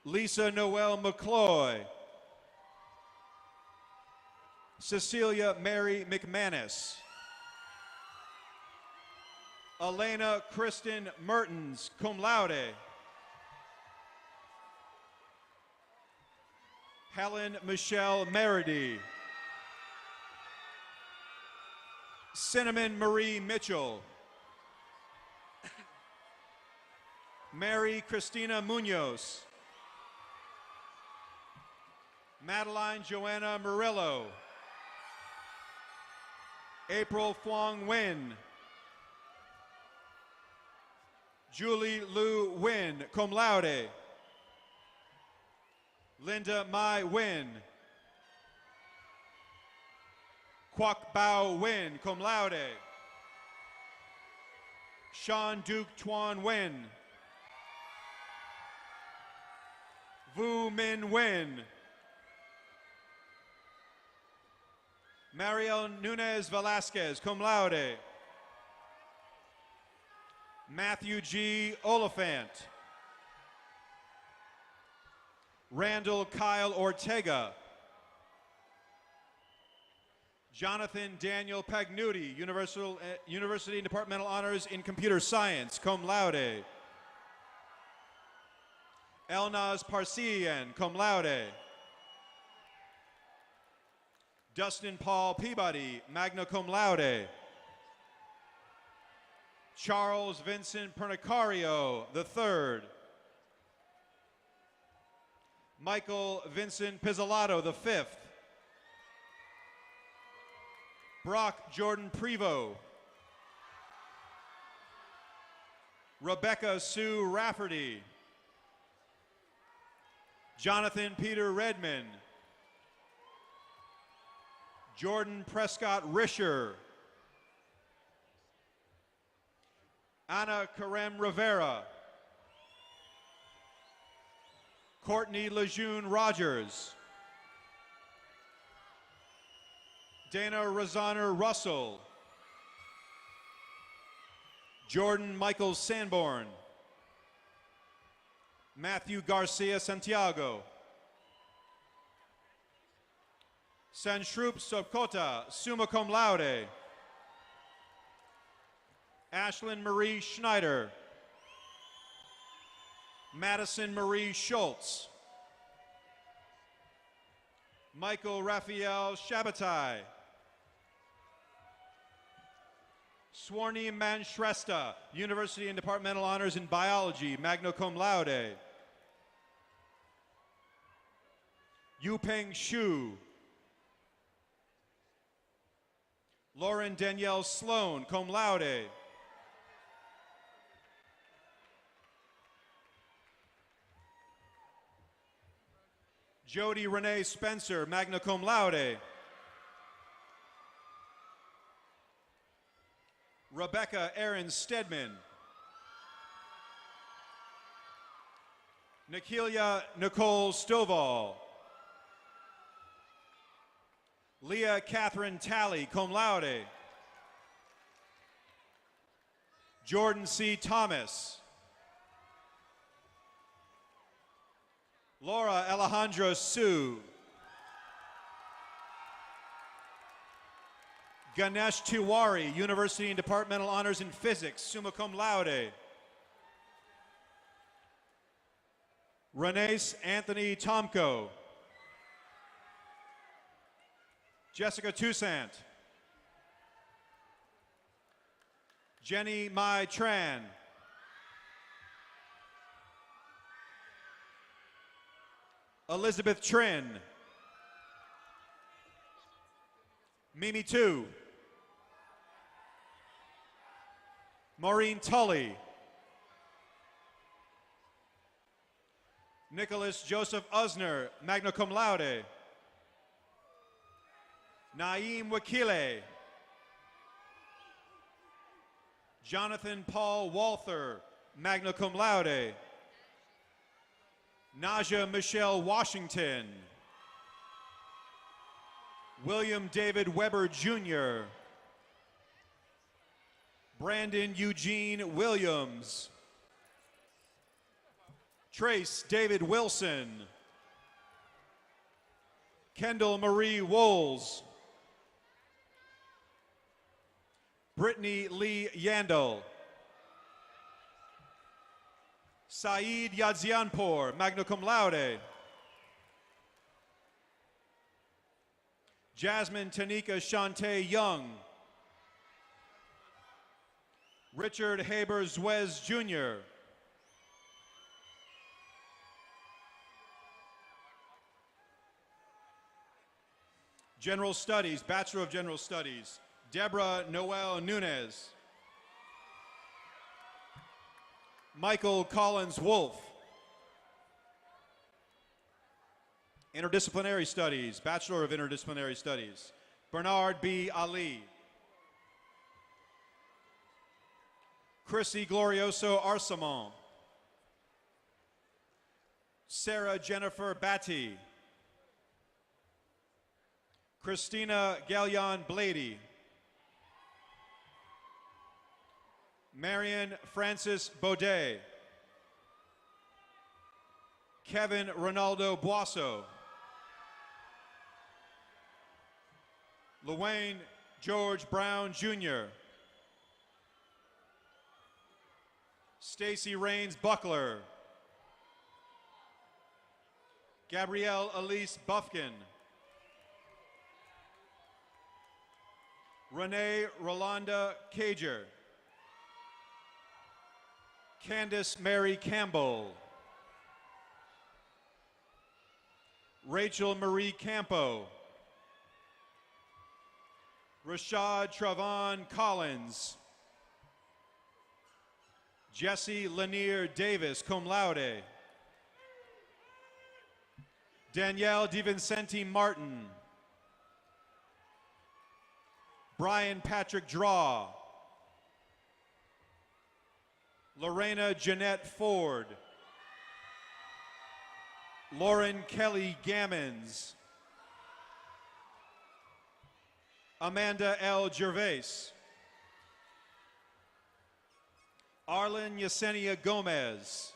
Speaker 9: Lisa Noel McCloy. Cecilia Mary McManus. Elena Kristen Mertens, cum laude. Helen Michelle Meredy. Cinnamon Marie Mitchell. Mary Christina Munoz. Madeline Joanna Murillo. April Phuong Nguyen. Julie Lu Nguyen, cum laude. Linda Mai Nguyen. Kwok Bao Nguyen, cum laude. Sean Duke Tuan Nguyen. Vu Min Nguyen. Mariel Nunez Velasquez, cum laude. Matthew G. Oliphant. Randall Kyle Ortega. Jonathan Daniel Pagnuti, University and Departmental Honors in Computer Science, cum laude. Elnaz Parsian, cum laude. Dustin Paul Peabody, magna cum laude. Charles Vincent Pernicario III. Michael Vincent Pizzolato V. Brock Jordan Prevost. Rebecca Sue Rafferty. Jonathan Peter Redmond. Jordan Prescott Risher. Anna Karem Rivera. Courtney Lejeune Rogers. Dana Rosanna Russell. Jordan Michael Sanborn. Matthew Garcia Santiago. Sanshrup Sopkota, summa cum laude. Ashlyn Marie Schneider. Madison Marie Schultz. Michael Raphael Shabatai. Swarnim Manshrestha, University and Departmental Honors in Biology, magna cum laude. Yupeng Xu. Lauren Danielle Sloan, cum laude. Jody Renee Spencer, magna cum laude. Rebecca Erin Stedman. Nikilia Nicole Stovall. Leah Catherine Talley, cum laude. Jordan C. Thomas. Laura Alejandra Sue. Ganesh Tiwari, University and Departmental Honors in Physics, summa cum laude. Renace Anthony Tomko. Jessica Toussaint. Jenny Mai Tran. Elizabeth Trin. Mimi Tu. Maureen Tully. Nicholas Joseph Usner, magna cum laude. Naeem Wakile. Jonathan Paul Walther, magna cum laude. Naja Michelle Washington. William David Weber Jr. Brandon Eugene Williams. Trace David Wilson. Kendall Marie Woles. Brittany Lee Yandel. Saeed Yadzianpour, magna cum laude. Jasmine Tanika Shante Young. Richard Haber Zwez Jr. General Studies, Bachelor of General Studies, Deborah Noel Nunez. Michael Collins Wolf. Interdisciplinary Studies, Bachelor of Interdisciplinary Studies, Bernard B. Ali. Chrissy Glorioso Arsamon. Sarah Jennifer Batty. Christina Gallion Blady. Marion Francis Baudet. Kevin Ronaldo Boisseau. Luane George Brown Jr. Stacy Rains Buckler. Gabrielle Elise Buffkin. Renee Rolanda Cager. Candace Mary Campbell. Rachel Marie Campo. Rashad Travon Collins. Jesse Lanier Davis, cum laude. Danielle DiVincenti Martin. Brian Patrick Draw. Lorena Jeanette Ford. Lauren Kelly Gammons. Amanda L. Gervais. Arlen Yesenia Gomez.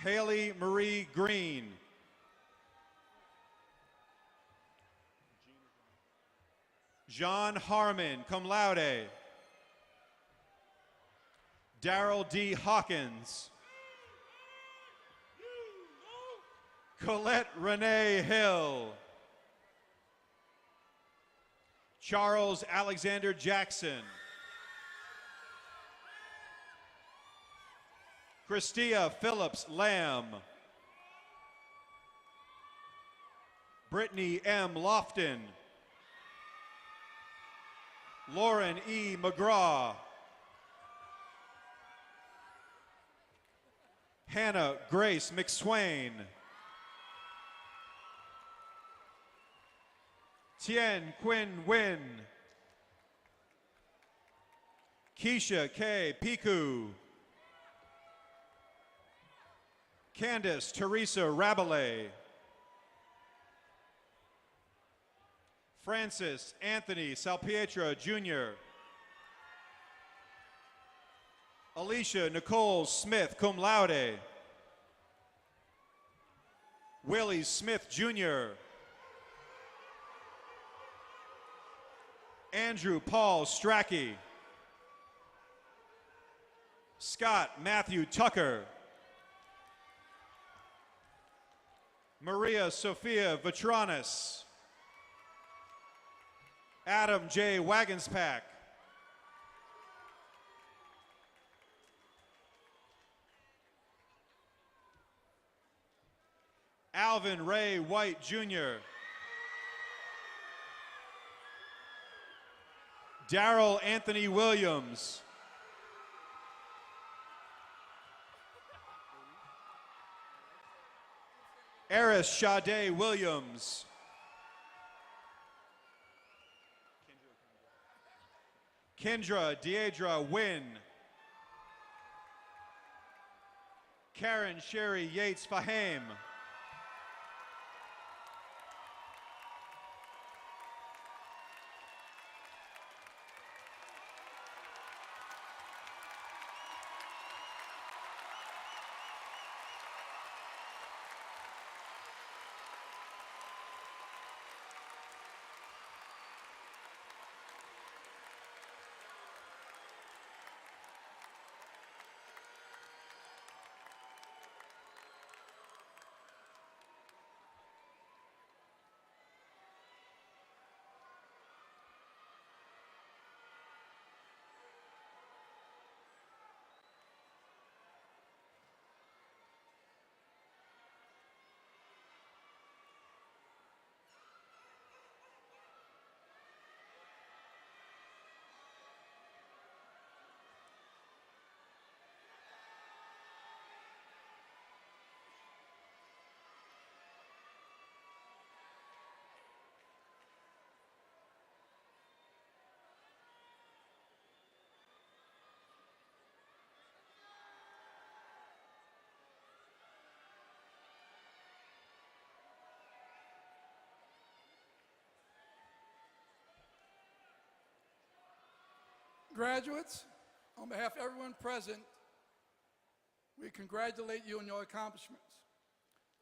Speaker 9: Haley Marie Green. John Harmon, cum laude. Daryl D. Hawkins. Colette Renee Hill. Charles Alexander Jackson. Christia Phillips Lamb. Brittany M. Lofton. Lauren E. McGraw. Hannah Grace McSwain. Tien Quinn Win. Keisha K. Piku. Candace Teresa Rabelais. Francis Anthony Salpietra Jr. Alicia Nicole Smith, cum laude. Willie Smith Jr. Andrew Paul Strachey. Scott Matthew Tucker. Maria Sophia Vitranis. Adam J. Wagonspack. Alvin Ray White Jr. Darrell Anthony Williams. Eris Sade Williams. Kendra Deidra Wynn. Karen Sherry Yates Fahim.
Speaker 2: Graduates, on behalf of everyone present, we congratulate you on your accomplishments.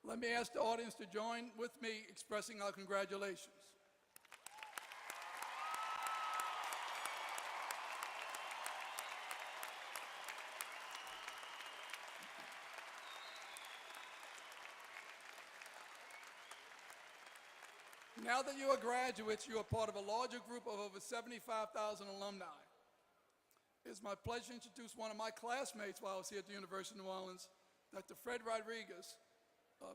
Speaker 2: Let me ask the audience to join with me expressing our congratulations. Now that you are graduates, you are part of a larger group of over 75,000 alumni. It is my pleasure to introduce one of my classmates while I was here at the University of New Orleans, Dr. Fred Rodriguez,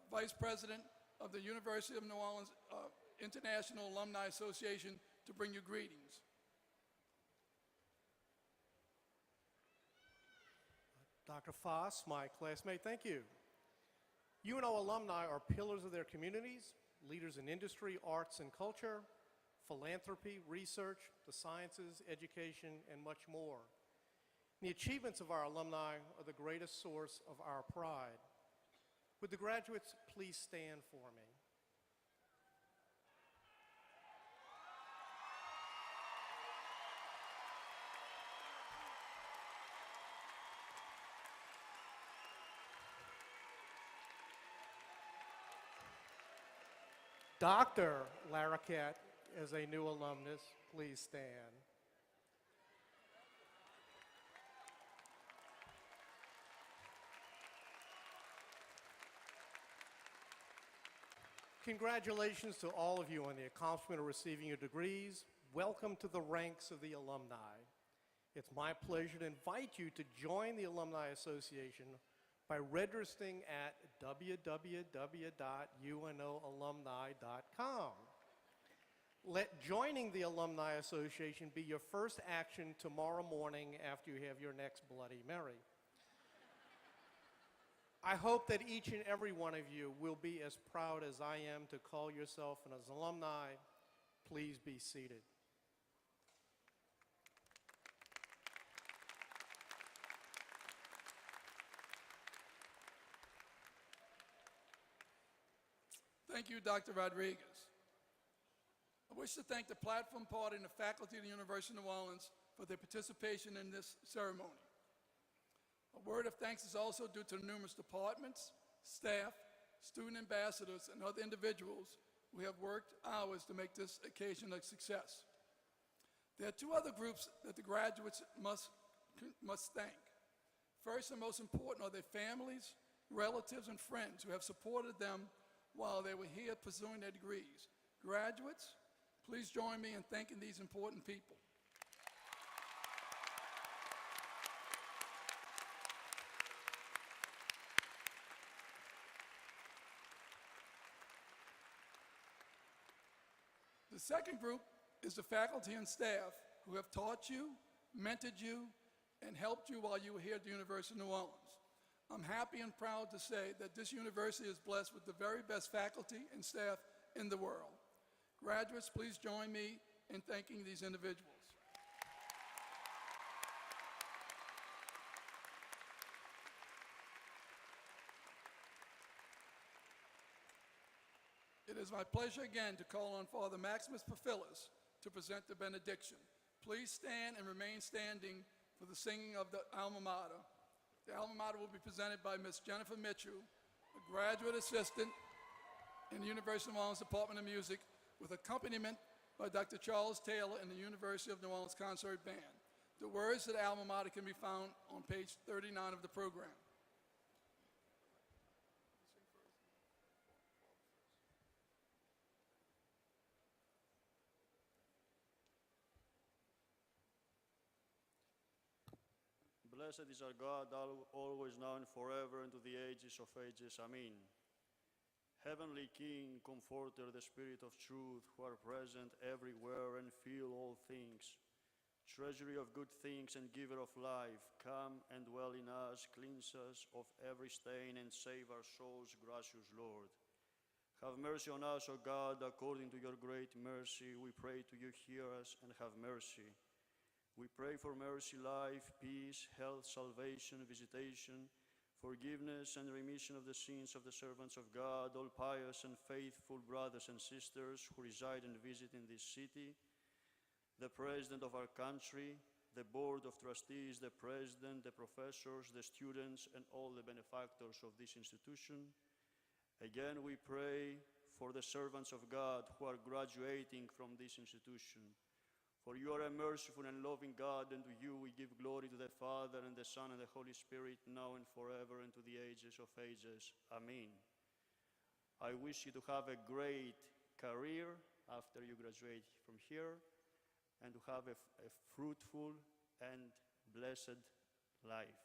Speaker 2: Vice President of the University of New Orleans International Alumni Association, to bring you greetings.
Speaker 15: Dr. Foss, my classmate, thank you. UNO alumni are pillars of their communities, leaders in industry, arts, and culture, philanthropy, research, the sciences, education, and much more. The achievements of our alumni are the greatest source of our pride. Would the graduates please stand for me? Dr. Larakat, as a new alumnus, please stand. Congratulations to all of you on the accomplishment of receiving your degrees. Welcome to the ranks of the alumni. It's my pleasure to invite you to join the Alumni Association by registering at www.unoalumni.com. Let joining the Alumni Association be your first action tomorrow morning after you have your next Bloody Mary. I hope that each and every one of you will be as proud as I am to call yourself an alumni. Please be seated.
Speaker 2: Thank you, Dr. Rodriguez. I wish to thank the Platform Party and the faculty of the University of New Orleans for their participation in this ceremony. A word of thanks is also due to the numerous departments, staff, student ambassadors, and other individuals who have worked hours to make this occasion a success. There are two other groups that the graduates must thank. First and most important are their families, relatives, and friends who have supported them while they were here pursuing their degrees. Graduates, please join me in thanking these important people. The second group is the faculty and staff who have taught you, mentored you, and helped you while you were here at the University of New Orleans. I'm happy and proud to say that this university is blessed with the very best faculty and staff in the world. Graduates, please join me in thanking these individuals. It is my pleasure again to call on Father Maximus Paphilis to present the benediction. Please stand and remain standing for the singing of the alma mater. The alma mater will be presented by Ms. Jennifer Mitchell, a graduate assistant in the University of New Orleans Department of Music, with accompaniment by Dr. Charles Taylor in the University of New Orleans Concert Band. The words to the alma mater can be found on page 39 of the program.
Speaker 4: Blessed is our God, always now and forever, and to the ages of ages. Amen. Heavenly King, Comforter, the Spirit of truth, who are present everywhere and fill all things, treasury of good things and giver of life, come and dwell in us, cleanse us of every stain, and save our souls, gracious Lord. Have mercy on us, O God, according to your great mercy. We pray to you, hear us, and have mercy. We pray for mercy, life, peace, health, salvation, visitation, forgiveness and remission of the sins of the servants of God, all pious and faithful brothers and sisters who reside and visit in this city, the President of our country, the Board of Trustees, the President, the professors, the students, and all the benefactors of this institution. Again, we pray for the servants of God who are graduating from this institution. For you are a merciful and loving God, and to you we give glory to the Father, and the Son, and the Holy Spirit, now and forever, and to the ages of ages. Amen. I wish you to have a great career after you graduate from here, and to have a fruitful and blessed life.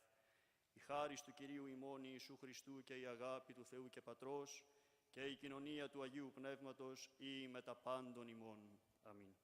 Speaker 4: Η χάρις του Κυρίου ημών Ιησού Χριστού και η αγάπη του Θεού και Πατρός και η κοινωνία του Αγίου Πνεύματος ή με τα πάντων ημών. Αμήν.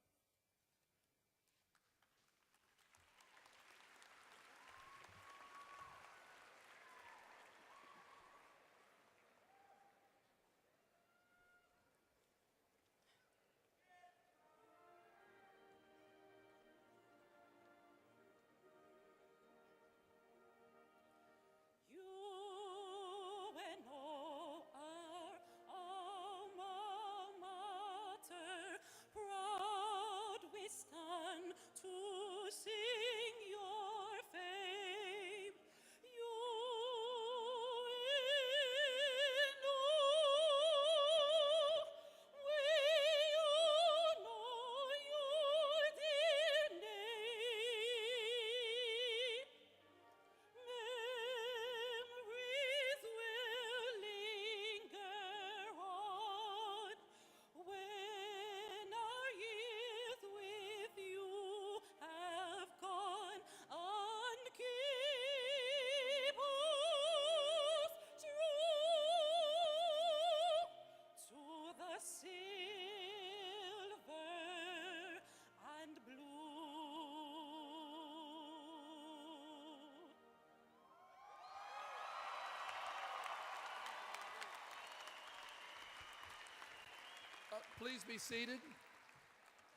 Speaker 2: Please be seated.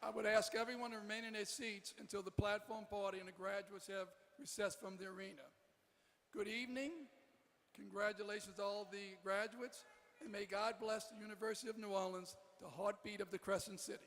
Speaker 2: I would ask everyone to remain in their seats until the platform party and the graduates have recessed from the arena. Good evening. Congratulations to all the graduates, and may God bless the University of New Orleans, the heartbeat of the Crescent City.